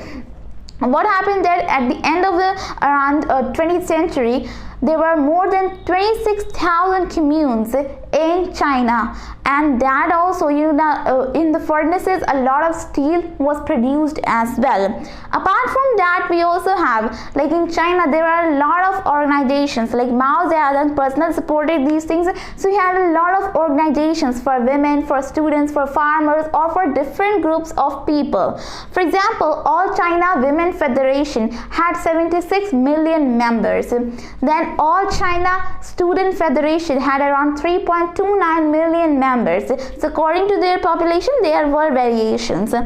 What happened there at the end of the around 20th century, there were more than 26,000 communes in China, and that also in the furnaces a lot of steel was produced as well. Apart from that, we also have, in China, there are a lot of organizations, like Mao Zedong personally supported these things, so he had a lot of organizations for women, for students, for farmers, or for different groups of people. For example, All China Women Federation had 76 million members. Then All China Student Federation had around 3.29 million members. So according to their population, there were variations. Of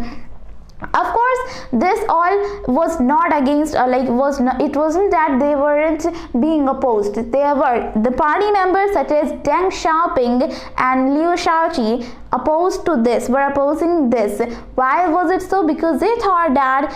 course, this all was not against, it wasn't that they weren't being opposed. There were the party members such as Deng Xiaoping and Liu Shaoqi were opposing this. Why was it so? Because they thought that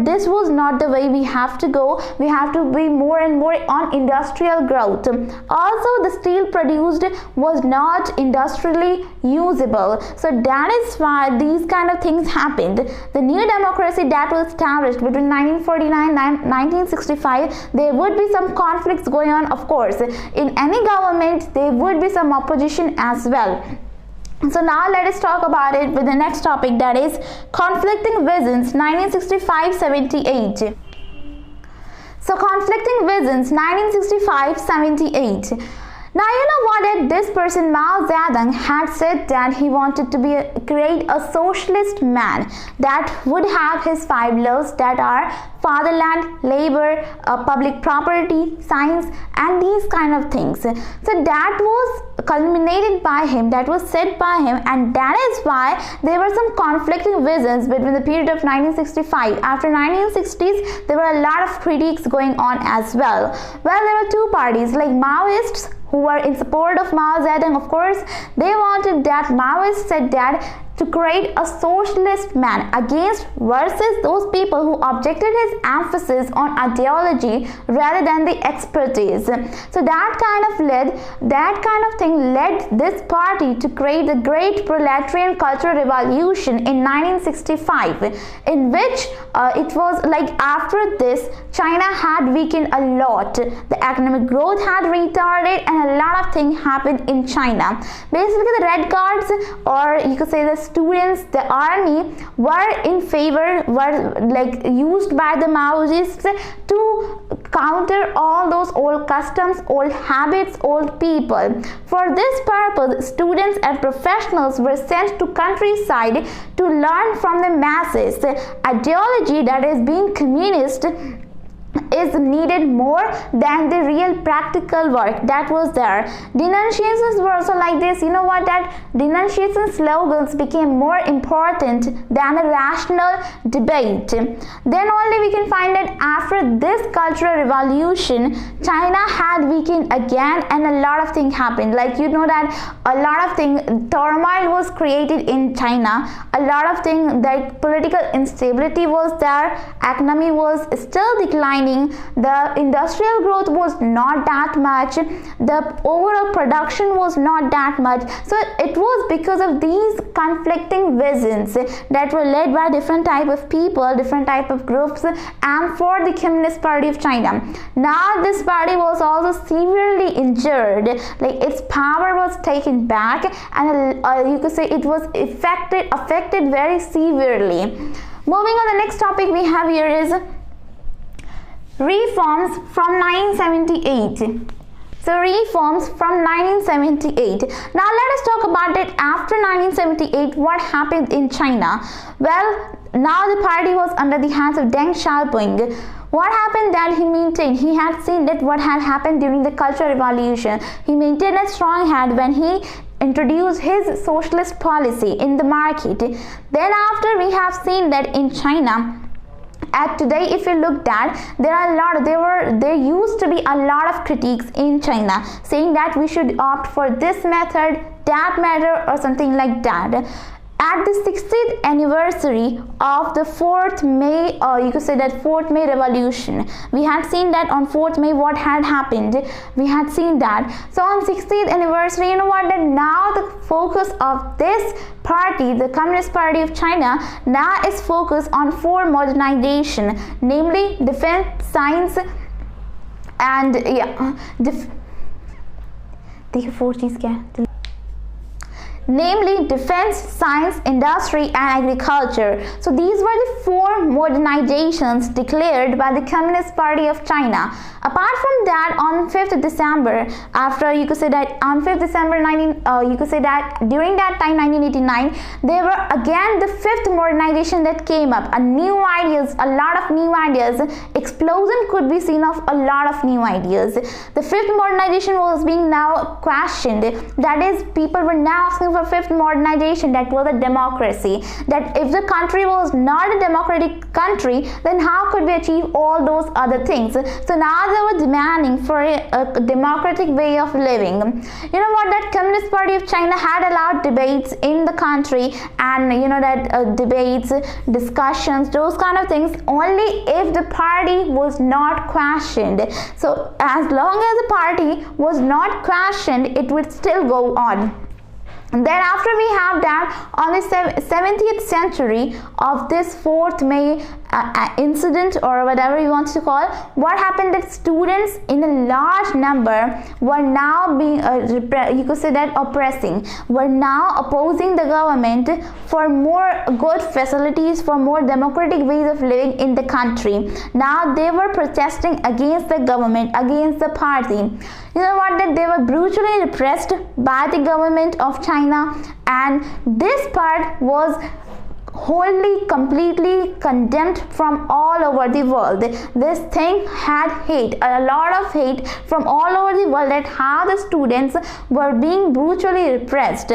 this was not the way we have to go. We have to be more and more on industrial growth. Also, the steel produced was not industrially usable. So that is why these kind of things happened. The new democracy that was established between 1949 and 1965, there would be some conflicts going on, of course. In any government, there would be some opposition as well. So now let us talk about it with the next topic, that is conflicting visions, 1965-78. So conflicting visions, 1965-78. Now you know what, that this person Mao Zedong had said that he wanted to create a socialist man that would have his 5 laws, that are fatherland, labor, public property, science, and these kind of things. So that was culminated by him, that was said by him, and that is why there were some conflicting visions between the period of 1965. After 1960s, there were a lot of critiques going on as well. Well, there were 2 parties, like Maoists, who were in support of Mao Zedong. Of course, they wanted that, Maoists said that, to create a socialist man against versus those people who objected his emphasis on ideology rather than the expertise. So that kind of thing led this party to create the Great Proletarian Cultural Revolution in 1965, in which it was like after this, China had weakened a lot. The economic growth had retarded and a lot of things happened in China. Basically, the Red Guards, or you could say the students, the army, were like used by the Maoists to counter all those old customs, old habits, old people. For this purpose, students and professionals were sent to countryside to learn from the masses. Ideology that is being communist is needed more than the real practical work that was there. Denunciations were also like this. You know what, that denunciation slogans became more important than a rational debate. Then only we can find that after this cultural revolution, China had weakened again and a lot of things happened. Like, you know that a lot of things, turmoil was created in China, a lot of things, like political instability was there, economy was still declining, the industrial growth was not that much, the overall production was not that much. So it was because of these conflicting visions that were led by different type of people, different type of groups, and for the Communist Party of China. Now this party was also severely injured, like its power was taken back, and you could say it was affected very severely. Moving on, the next topic we have here is reforms from 1978. So reforms from 1978. Now let us talk about it. After 1978, what happened in China? Well, now the party was under the hands of Deng Xiaoping. What happened that he had seen that what had happened during the Cultural Revolution. He maintained a strong hand when he introduced his socialist policy in the market. Then after, we have seen that in China, at today, if you looked at, there used to be a lot of critiques in China saying that we should opt for this method, that method, or something like that. At the 60th anniversary of the 4th May, or you could say that 4th May revolution, we had seen that on 4th May what had happened. We had seen that. So on 60th anniversary, you know what, that now the focus of this party, the Communist Party of China, now is focused on 4 modernization, namely defense, science, and namely defense, science, industry, and agriculture. So these were the 4 modernizations declared by the Communist Party of China. Apart from that, on 5th December, after you could say that on 5th December you could say that during that time 1989, there were again the 5th modernization that came up. A lot of new ideas, explosion could be seen of a lot of new ideas. The 5th modernization was being now questioned. That is, people were now asking for 5th modernization, that was a democracy. That if the country was not a democratic country, then how could we achieve all those other things? So now they were demanding for a democratic way of living. You know what, that Communist Party of China had allowed debates in the country, and you know that debates, discussions, those kind of things, only if the party was not questioned. So as long as the party was not questioned, it would still go on. And then after, we have that on the 70th century of this 4th May incident or whatever you want to call, what happened that students in a large number were now being you could say that oppressing, were now opposing the government for more good facilities, for more democratic ways of living in the country. Now they were protesting against the government, against the party. You know what, that they were brutally repressed by the government of China, and this part was wholly, completely condemned from all over the world. This thing had hate, a lot of hate from all over the world, at how the students were being brutally repressed.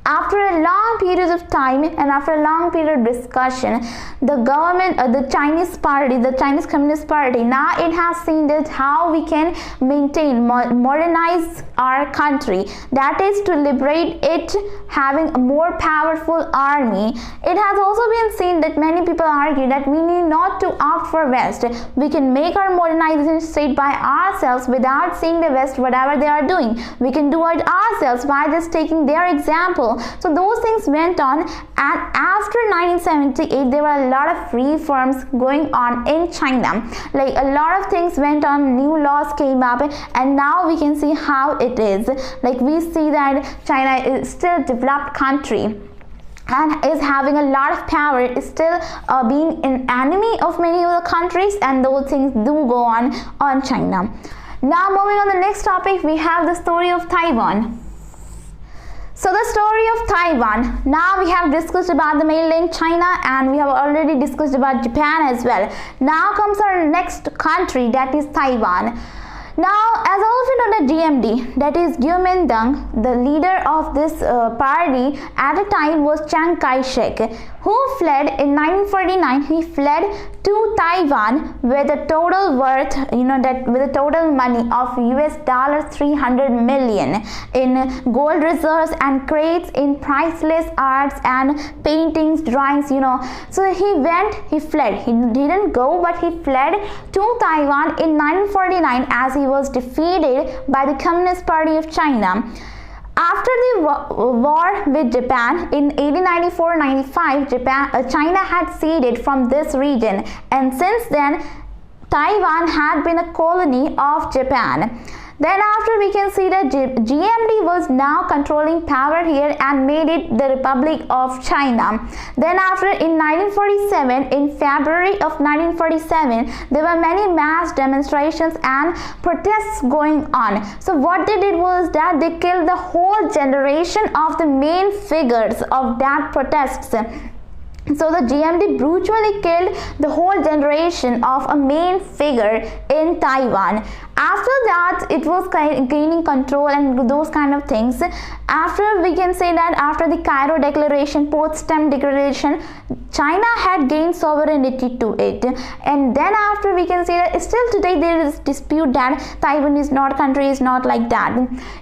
After a long period of time and after a long period of discussion, the government, the Chinese party, the Chinese Communist Party, now it has seen that how we can maintain, modernize our country, that is to liberate it, having a more powerful army. It has also been seen that many people argue that we need not to opt for West. We can make our modernization state by ourselves without seeing the West, whatever they are doing. We can do it ourselves by just taking their example. So those things went on, and after 1978 there were a lot of reforms going on in China. Like a lot of things went on, new laws came up, and now we can see how it is. Like we see that China is still a developed country and is having a lot of power, is still being an enemy of many other countries, and those things do go on China. Now moving on the next topic, we have the story of Taiwan. So the story of Taiwan. Now we have discussed about the mainland China, and we have already discussed about Japan as well. Now comes our next country, that is Taiwan. Now, as all of you know, the GMD, that is Guomindang, the leader of this party at the time was Chiang Kai-shek, who fled in 1949. He fled to Taiwan with a total worth, with a total money of $300 million in gold reserves and crates in priceless arts and paintings, drawings, So he fled. He didn't go, but he fled to Taiwan in 1949 as he was defeated by the Communist Party of China. After the war with Japan in 1894-95, China had ceded from this region, and since then Taiwan had been a colony of Japan. Then after, we can see that GMD was now controlling power here and made it the Republic of China. Then after, in 1947, in February of 1947, there were many mass demonstrations and protests going on. So what they did was that they killed the whole generation of the main figures of that protests. So the GMD brutally killed the whole generation of a main figure in Taiwan. After that, it was gaining control and those kind of things. After, we can say that after the Cairo Declaration, Potsdam Declaration, China had gained sovereignty to it. And then after, we can say that still today there is dispute that Taiwan is not country, is not like that.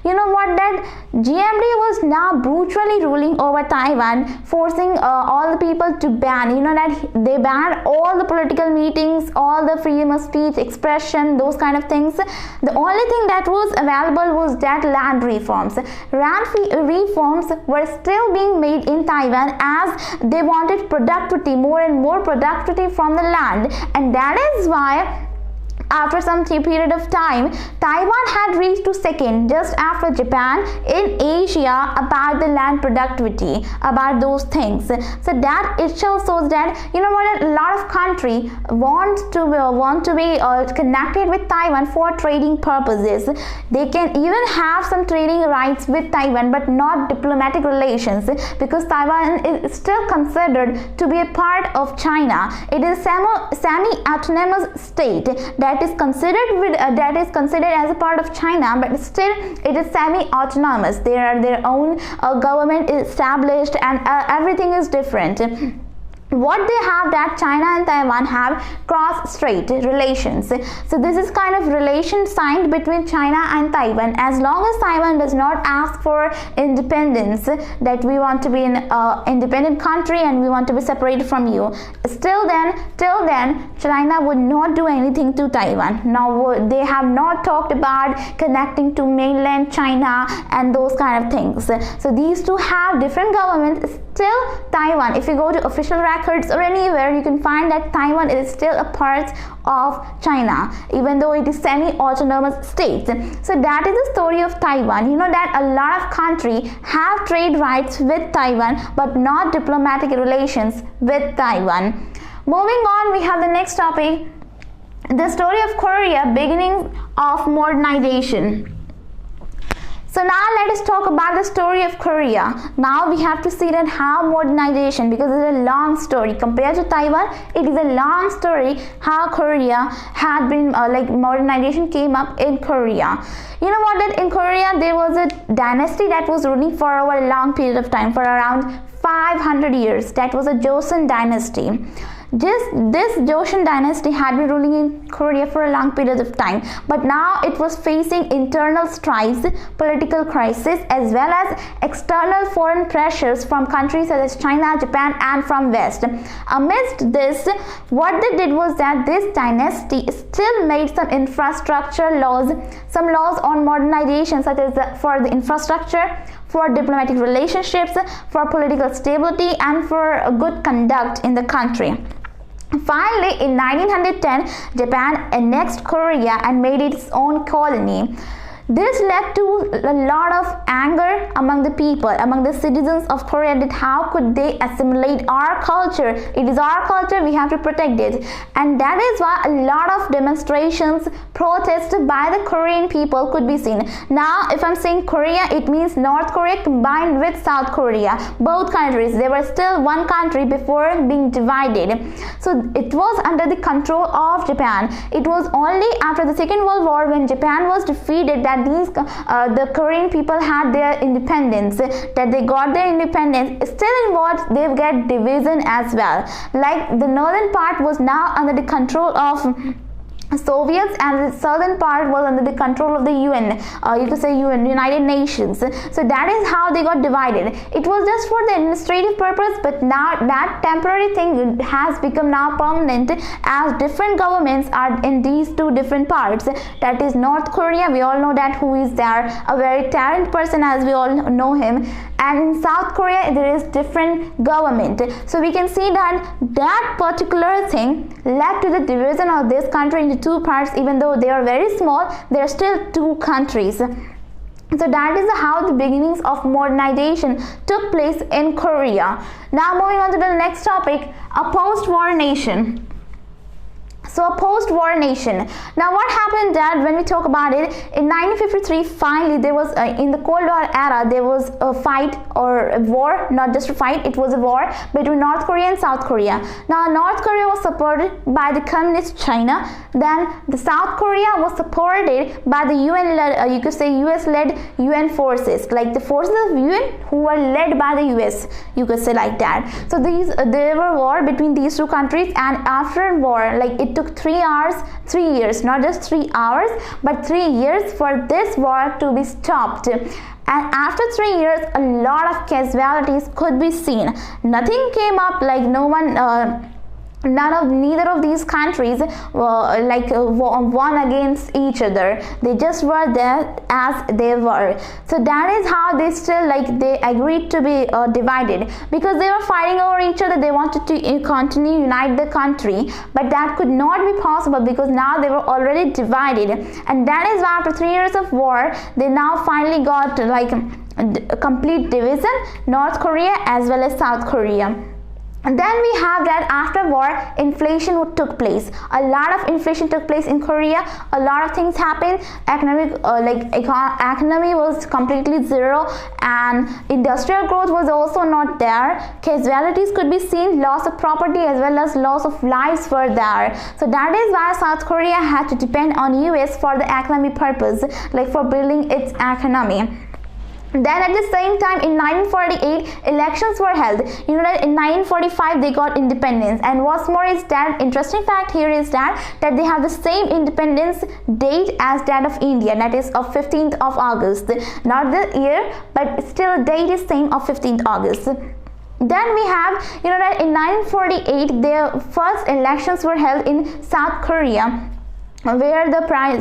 You know what, that GMD was now brutally ruling over Taiwan, forcing all the people to ban, that they banned all the political meetings, all the freedom of speech, expression, those kind of things. The only thing that was available was that land reforms. Land reforms were still being made in Taiwan as they wanted productivity, more and more productivity from the land, and that is why after some period of time, Taiwan had reached to second, just after Japan, in Asia about the land productivity, about those things. So that itself shows that, a lot of country want to be connected with Taiwan for trading purposes. They can even have some trading rights with Taiwan, but not diplomatic relations, because Taiwan is still considered to be a part of China. It is a semi-autonomous state that is considered as a part of China, but still it is semi-autonomous. They are their own government established, and everything is different. What they have, that China and Taiwan have cross-strait relations. So this is kind of relation signed between China and Taiwan. As long as Taiwan does not ask for independence, that we want to be an independent country and we want to be separated from you, till then China would not do anything to Taiwan. Now they have not talked about connecting to mainland China and those kind of things. So these two have different governments. Still Taiwan, if you go to official records, records or anywhere, you can find that Taiwan is still a part of China, even though it is semi-autonomous state. So that is the story of Taiwan. You know that a lot of countries have trade rights with Taiwan, but not diplomatic relations with Taiwan. Moving on, we have the next topic, the story of Korea, beginning of modernization. So now let us talk about the story of Korea. Now we have to see that how modernization, because it's a long story compared to Taiwan, it is a long story how Korea had been modernization came up in Korea. You know what, that in Korea there was a dynasty that was ruling for a long period of time, for around 500 years. That was a Joseon dynasty. This Joseon dynasty had been ruling in Korea for a long period of time, but now it was facing internal strifes, political crisis, as well as external foreign pressures from countries such as China, Japan, and from West. Amidst this, what they did was that this dynasty still made some infrastructure laws, some laws on modernization, such as for the infrastructure, for diplomatic relationships, for political stability, and for good conduct in the country. Finally, in 1910, Japan annexed Korea and made it its own colony. This led to a lot of anger among the people, among the citizens of Korea, that how could they assimilate our culture? It is our culture, we have to protect it. And that is why a lot of demonstrations, protests by the Korean people could be seen. Now, if I'm saying Korea, it means North Korea combined with South Korea. Both countries, they were still one country before being divided. So it was under the control of Japan. It was only after the Second World War, when Japan was defeated, that the Korean people had their independence, that they got their independence. Still in what, they get division as well. Like the northern part was now under the control of Soviets, and the southern part was under the control of the UN, you could say UN, United Nations. So that is how they got divided. It was just for the administrative purpose, but now that temporary thing has become now permanent, as different governments are in these two different parts. That is North Korea, we all know that who is there, a very talented person, as we all know him. And in South Korea there is different government. So we can see that that particular thing led to the division of this country into two parts. Even though they are very small, they are still two countries. So that is how the beginnings of modernization took place in Korea. Now moving on to the next topic, a post-war nation. So a post-war nation. Now what happened that when we talk about it, in 1953 finally there was in the Cold War era, there was a fight or a war, not just a fight, it was a war between North Korea and South Korea. Now North Korea was supported by the communist China, then the South Korea was supported by the UN led, you could say US led UN forces, like the forces of UN who were led by the US, you could say like that. So there were war between these two countries, and after war, like it took 3 years, not just 3 hours, but 3 years for this war to be stopped. And after 3 years, a lot of casualties could be seen. Nothing came up, like neither of these countries won against each other. They just were there as they were. So that is how they still, they agreed to be divided, because they were fighting over each other. They wanted to continue unite the country, but that could not be possible because now they were already divided. And that is why after 3 years of war, they now finally got a complete division, North Korea as well as South Korea. And then we have that after war, inflation took place. A lot of inflation took place in Korea. A lot of things happened. Economy was completely zero, and industrial growth was also not there. Casualties could be seen. Loss of property as well as loss of lives were there. So that is why South Korea had to depend on US for the economic purpose, for building its economy. Then at the same time, in 1948 elections were held. You know that in 1945 they got independence, and what's more is that interesting fact here is that they have the same independence date as that of India, that is of 15th of August. Not the year, but still the date is same of 15th August. Then we have, that in 1948 the first elections were held in South Korea, where the prime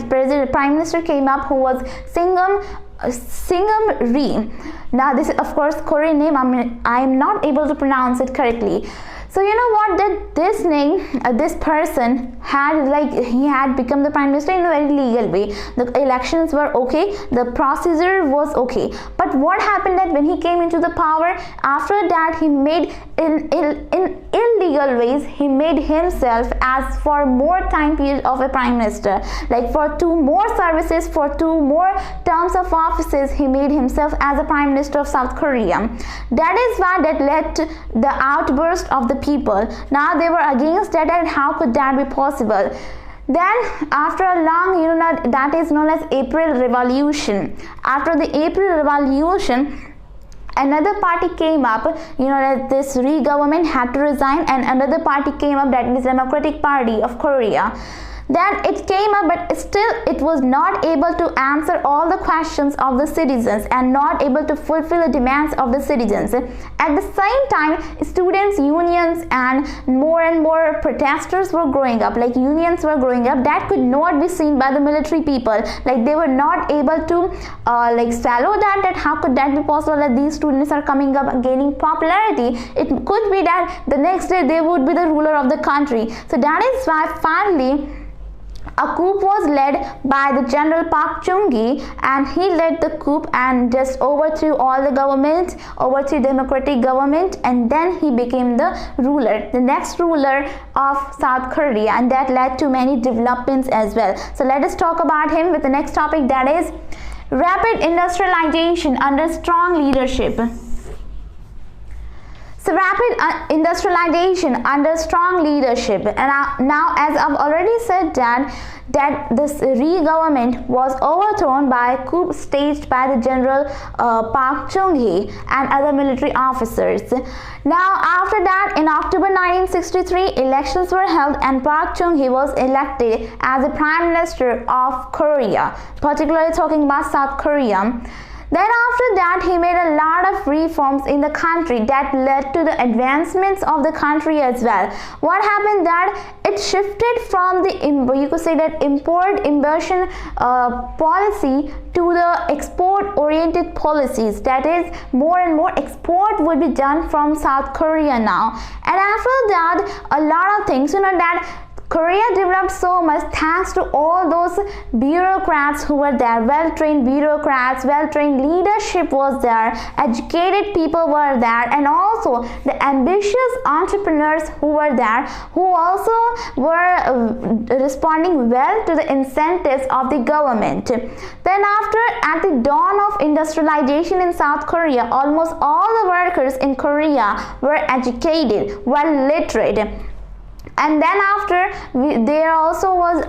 minister came up, who was 𝓒𝓱𝓪𝓾𝓱𝓪𝓷. Now this is of course Korean name, I am not able to pronounce it correctly. So you know what, that this person he had become the prime minister in a very legal way. The elections were okay, the procedure was okay, but what happened that when he came into the power, after that he made in illegal ways, he made himself as for more time period of a prime minister, like for 2 more services, for 2 more terms of offices, he made himself as a prime minister of South Korea. That is why that led to the outburst of the people. Now they were against that, and how could that be possible? Then after a long, that is known as April Revolution. After the April Revolution, another party came up, that this Ri government had to resign, and another party came up, that is Democratic Party of Korea. Then it came up, but still it was not able to answer all the questions of the citizens and not able to fulfill the demands of the citizens. At the same time, students' unions and more protesters were growing up, like unions were growing up that could not be seen by the military people. Like they were not able to swallow that how could that be possible, that these students are coming up gaining popularity. It could be that the next day they would be the ruler of the country. So that is why finally a coup was led by the General Park Chung-hee, and he led the coup and just overthrew all the government, overthrew democratic government, and then he became the ruler, the next ruler of South Korea, and that led to many developments as well. So let us talk about him with the next topic, that is rapid industrialization under strong leadership. So rapid industrialization under strong leadership, and now as I've already said that this Ri government was overthrown by a coup staged by the General Park Chung-hee and other military officers. Now after that, in October 1963, elections were held and Park Chung-hee was elected as the Prime Minister of Korea, particularly talking about South Korea. Then after that, he made a lot of reforms in the country that led to the advancements of the country as well. What happened that it shifted from the import inversion policy to the export oriented policies, that is more and more export would be done from South Korea now. And after that, a lot of things, that Korea developed so much thanks to all those bureaucrats who were there, well-trained bureaucrats, well-trained leadership was there, educated people were there, and also the ambitious entrepreneurs who were there, who also were responding well to the incentives of the government. Then after, at the dawn of industrialization in South Korea, almost all the workers in Korea were educated, well literate. And then after, there also was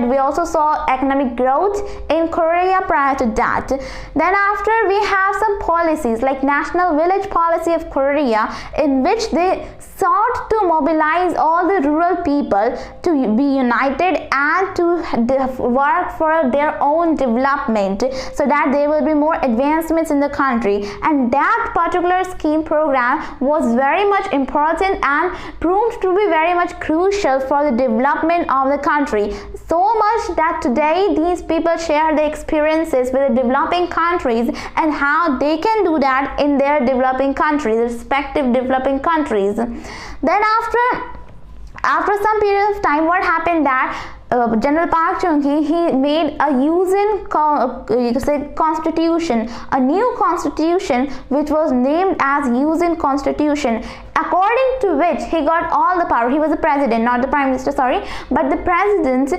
we also saw economic growth in Korea prior to that. Then after, we have some policies like National Village Policy of Korea, in which they sought to mobilize all the rural people to be united and to work for their own development, so that there will be more advancements in the country. And that particular scheme program was very much important and proved to be very much crucial for the development of the country, so much that today these people share the experiences with the developing countries and how they can do that in their developing countries, respective developing countries. Then after some period of time, what happened that General Park Chung-hee, he made a constitution, a new constitution, which was named as Yusin Constitution, according to which he got all the power. He was the president, not the prime minister, but the president.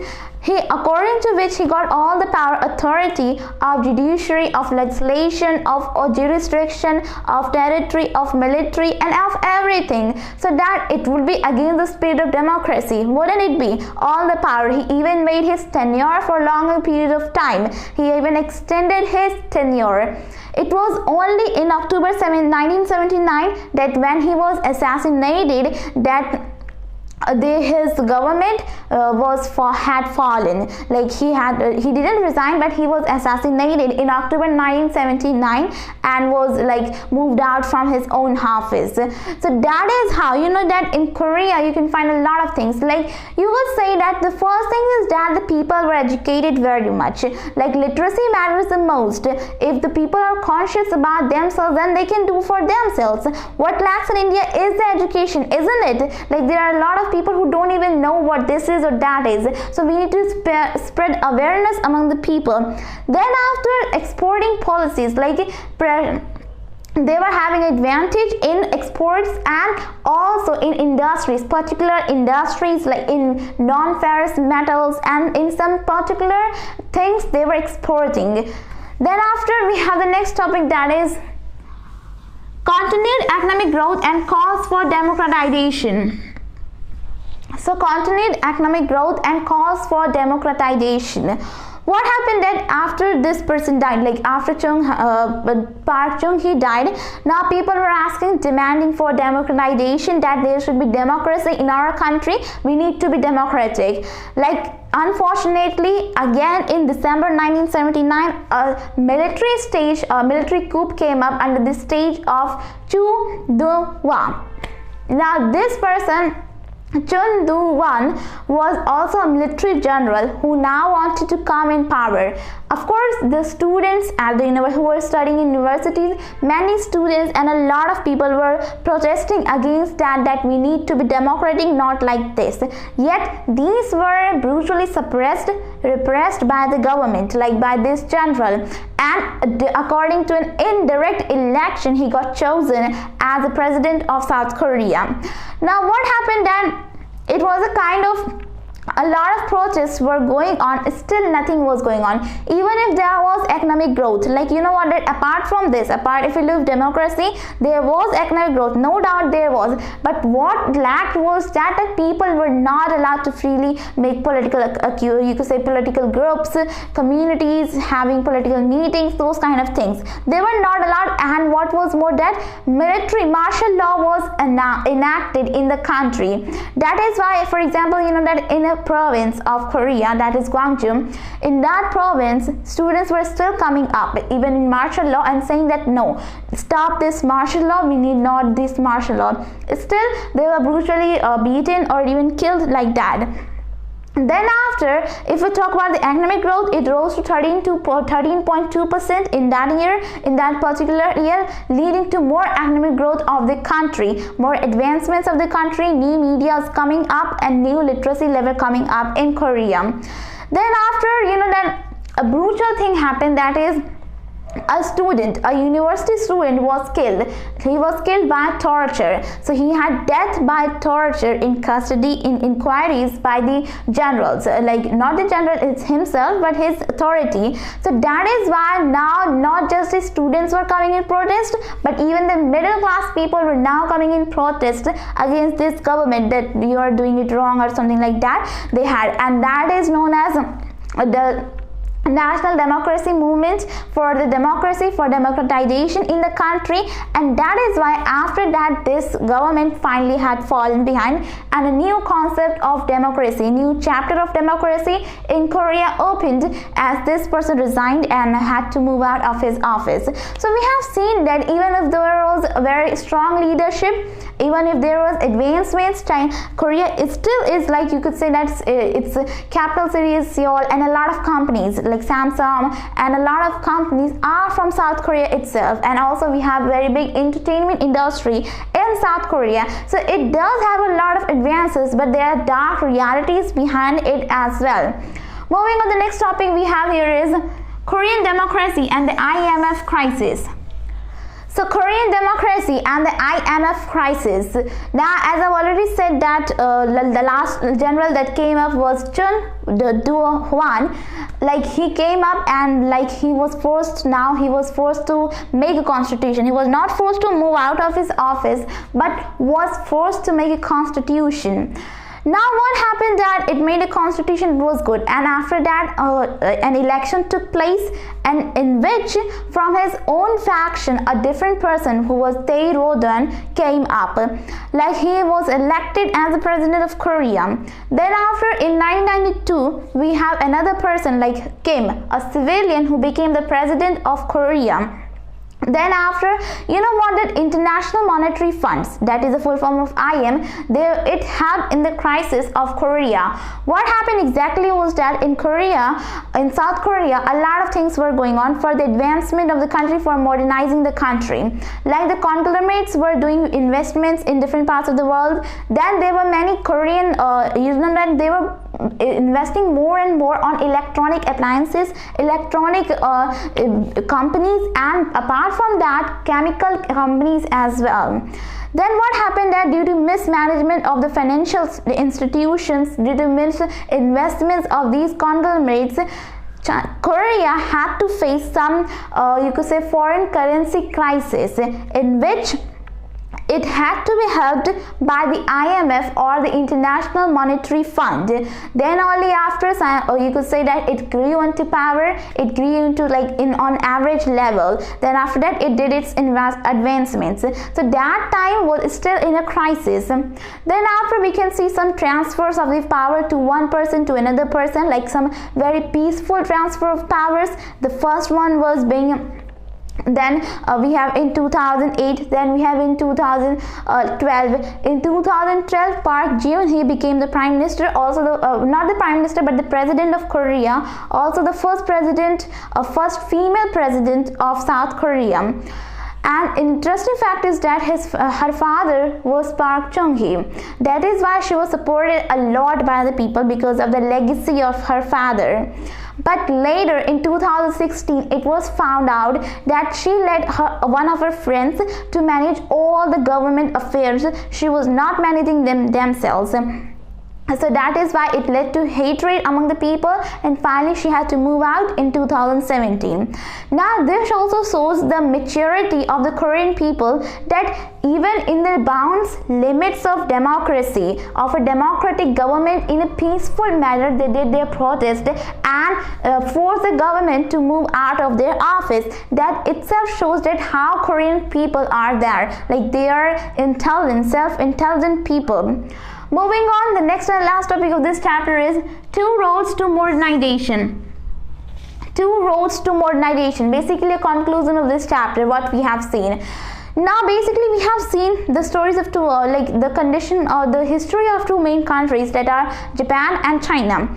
According to which he got all the power, authority of judiciary, of legislation, of jurisdiction, of territory, of military, and of everything, so that it would be against the spirit of democracy, wouldn't it be? All the power. He even made his tenure for a longer period of time. He even extended his tenure. It was only in October 1979 that when he was assassinated, that his government had fallen. Like he didn't resign, but he was assassinated in October 1979 and was like moved out from his own office. So that is how, you know, that in Korea you can find a lot of things. Like you will say that the first thing is that the people were educated very much. Like literacy matters the most. If the people are conscious about themselves, then they can do for themselves. What lacks in India is the education, isn't it? Like there are a lot of people who don't even know what this is or that is. So we need to spread awareness among the people. Then after exporting policies, like they were having advantage in exports and also in industries, particular industries like in non-ferrous metals and in some particular things they were exporting. Then after we have the next topic, that is continued economic growth and calls for democratization. So continued economic growth and calls for democratization. What happened that after this person died, like after Park Chung-hee died, now people were asking, demanding for democratization, that there should be democracy in our country, we need to be democratic. Like unfortunately, again in December 1979, a military coup came up under the stage of Chu Do-hwan. Now this person, Chun Do-hwan, was also a military general who now wanted to come in power. Of course, the students at the who were studying in universities, many students and a lot of people were protesting against that we need to be democratic, not like this. Yet these were brutally repressed by the government, like by this general, and according to an indirect election, he got chosen as the president of South Korea. Now what happened then? It was a lot of protests were going on, still nothing was going on. Even if there was economic growth, like you know what, that apart from this, if we live democracy, there was economic growth, no doubt there was, but what lacked was that people were not allowed to freely make political, you could say political groups, communities, having political meetings, those kind of things. They were not allowed, and what was more, that military martial law was enacted in the country. That is why, for example, you know that in a province of Korea, that is Gwangju, in that province students were still coming up even in martial law and saying that no, stop this martial law, we need not this martial law. Still they were brutally beaten or even killed like that. Then after, if we talk about the economic growth, it rose to 13.2% in that year, in that particular year, leading to more economic growth of the country, more advancements of the country, new media is coming up and new literacy level coming up in Korea. Then after, you know, that a brutal thing happened, that is a university student was killed. He was killed by torture. So he had death by torture in custody in inquiries by the generals, like not the general it's himself but his authority. So that is why now not just the students were coming in protest, but even the middle class people were now coming in protest against this government, that you are doing it wrong or something like that they had. And that is known as the National Democracy Movement for the democracy, for democratization in the country. And that is why after that this government finally had fallen behind, and a new concept of democracy, new chapter of democracy in Korea opened as this person resigned and had to move out of his office. So we have seen that even if there was a very strong leadership, even if there was advancements, Korea it still is, like you could say that its capital city is Seoul, and a lot of companies like Samsung and a lot of companies are from South Korea itself. And also we have very big entertainment industry in South Korea. So it does have a lot of advances, but there are dark realities behind it as well. Moving on, the next topic we have here is Korean democracy and the IMF crisis. So Korean democracy and the IMF crisis. Now, as I've already said that the last general that came up was Chun Do-hwan. Like he came up and like he was forced to make a constitution. He was not forced to move out of his office, but was forced to make a constitution. Now what happened that it made a constitution was good, and after that an election took place, and in which from his own faction a different person who was 𝓒𝓱𝓪𝓾𝓱𝓪 came up, like he was elected as the president of Korea. Then after in 1992 we have another person like Kim, a civilian, who became the president of Korea. Then after, you know what, that international monetary funds, that is the full form of IM, it helped in the crisis of Korea. What happened exactly was that in Korea, in South Korea, a lot of things were going on for the advancement of the country, for modernizing the country. Like the conglomerates were doing investments in different parts of the world. Then there were many Korean, that they were investing more and more on electronic appliances, electronic companies, and apart from that chemical companies as well. Then what happened that due to mismanagement of the financial institutions, due to misinvestments of these conglomerates, Korea had to face some you could say foreign currency crisis, in which it had to be helped by the IMF or the International Monetary Fund. Then only after, you could say that it grew into power, it grew into like on average level. Then after that it did its advancements. So that time was still in a crisis. Then after we can see some transfers of the power to one person to another person, like some very peaceful transfer of powers. The first one was being then we have in 2008, then we have in 2012. In 2012, Park Geun-hye became the prime minister, also the not the prime minister but the president of Korea, also the first president, first female president of South Korea. And interesting fact is that her father was Park Chung-hee. That is why she was supported a lot by the people, because of the legacy of her father. But later in 2016 it was found out that she let one of her friends to manage all the government affairs. She was not managing them themselves. So that is why it led to hatred among the people, and finally she had to move out in 2017. Now this also shows the maturity of the Korean people, that even in the bounds limits of democracy, of a democratic government, in a peaceful manner they did their protest and forced the government to move out of their office. That itself shows that how Korean people are there, like they are intelligent, self-intelligent people. Moving on, the next and last topic of this chapter is two roads to modernization. Two roads to modernization, basically a conclusion of this chapter, what we have seen. Now basically we have seen the stories of two, like the condition or the history of two main countries, that are Japan and China.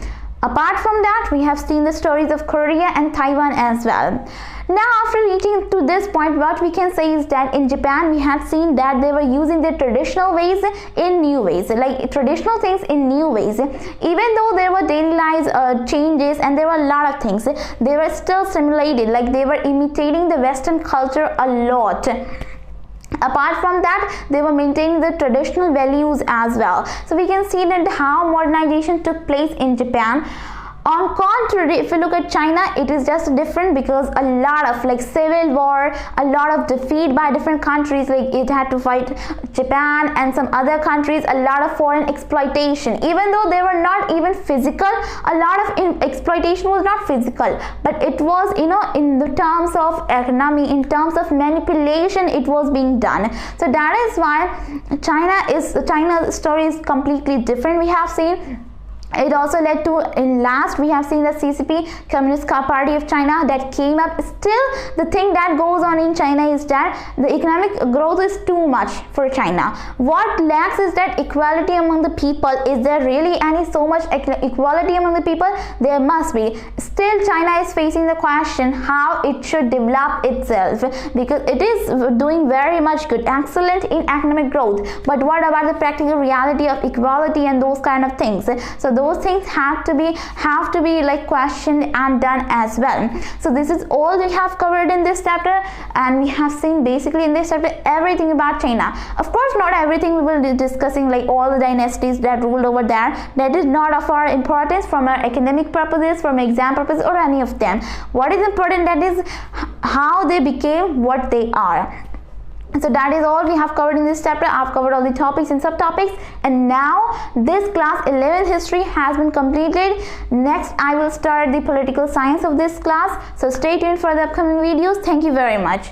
Apart from that, we have seen the stories of Korea and Taiwan as well. Now after reaching to this point, what we can say is that in Japan we had seen that they were using their traditional ways in new ways, like traditional things in new ways. Even though there were daily lives changes and there were a lot of things, they were still simulated, like they were imitating the Western culture a lot. Apart from that, they were maintaining the traditional values as well. So we can see that how modernization took place in Japan. On contrary, if you look at China, it is just different, because a lot of like civil war, a lot of defeat by different countries, like it had to fight Japan and some other countries, a lot of foreign exploitation. Even though they were not even physical, a lot of exploitation was not physical, but it was, you know, in the terms of economy, in terms of manipulation, it was being done. So that is why China's story is completely different. We have seen it also led to, in last we have seen the CCP, Communist Party of China, that came up. Still the thing that goes on in China is that the economic growth is too much for China. What lacks is that equality among the people. Is there really any so much equality among the people? There must be. Still China is facing the question how it should develop itself, because it is doing very much good, excellent in economic growth, but what about the practical reality of equality and those kind of things? So those things have to be like questioned and done as well. So this is all we have covered in this chapter, and we have seen basically in this chapter everything about China. Of course, not everything we will be discussing, like all the dynasties that ruled over there. That is not of our importance from our academic purposes, from exam purposes, or any of them. What is important, that is how they became what they are. So that is all we have covered in this chapter. I've covered all the topics and subtopics, and now this class 11 history has been completed. Next I will start the political science of this class, so stay tuned for the upcoming videos. Thank you very much.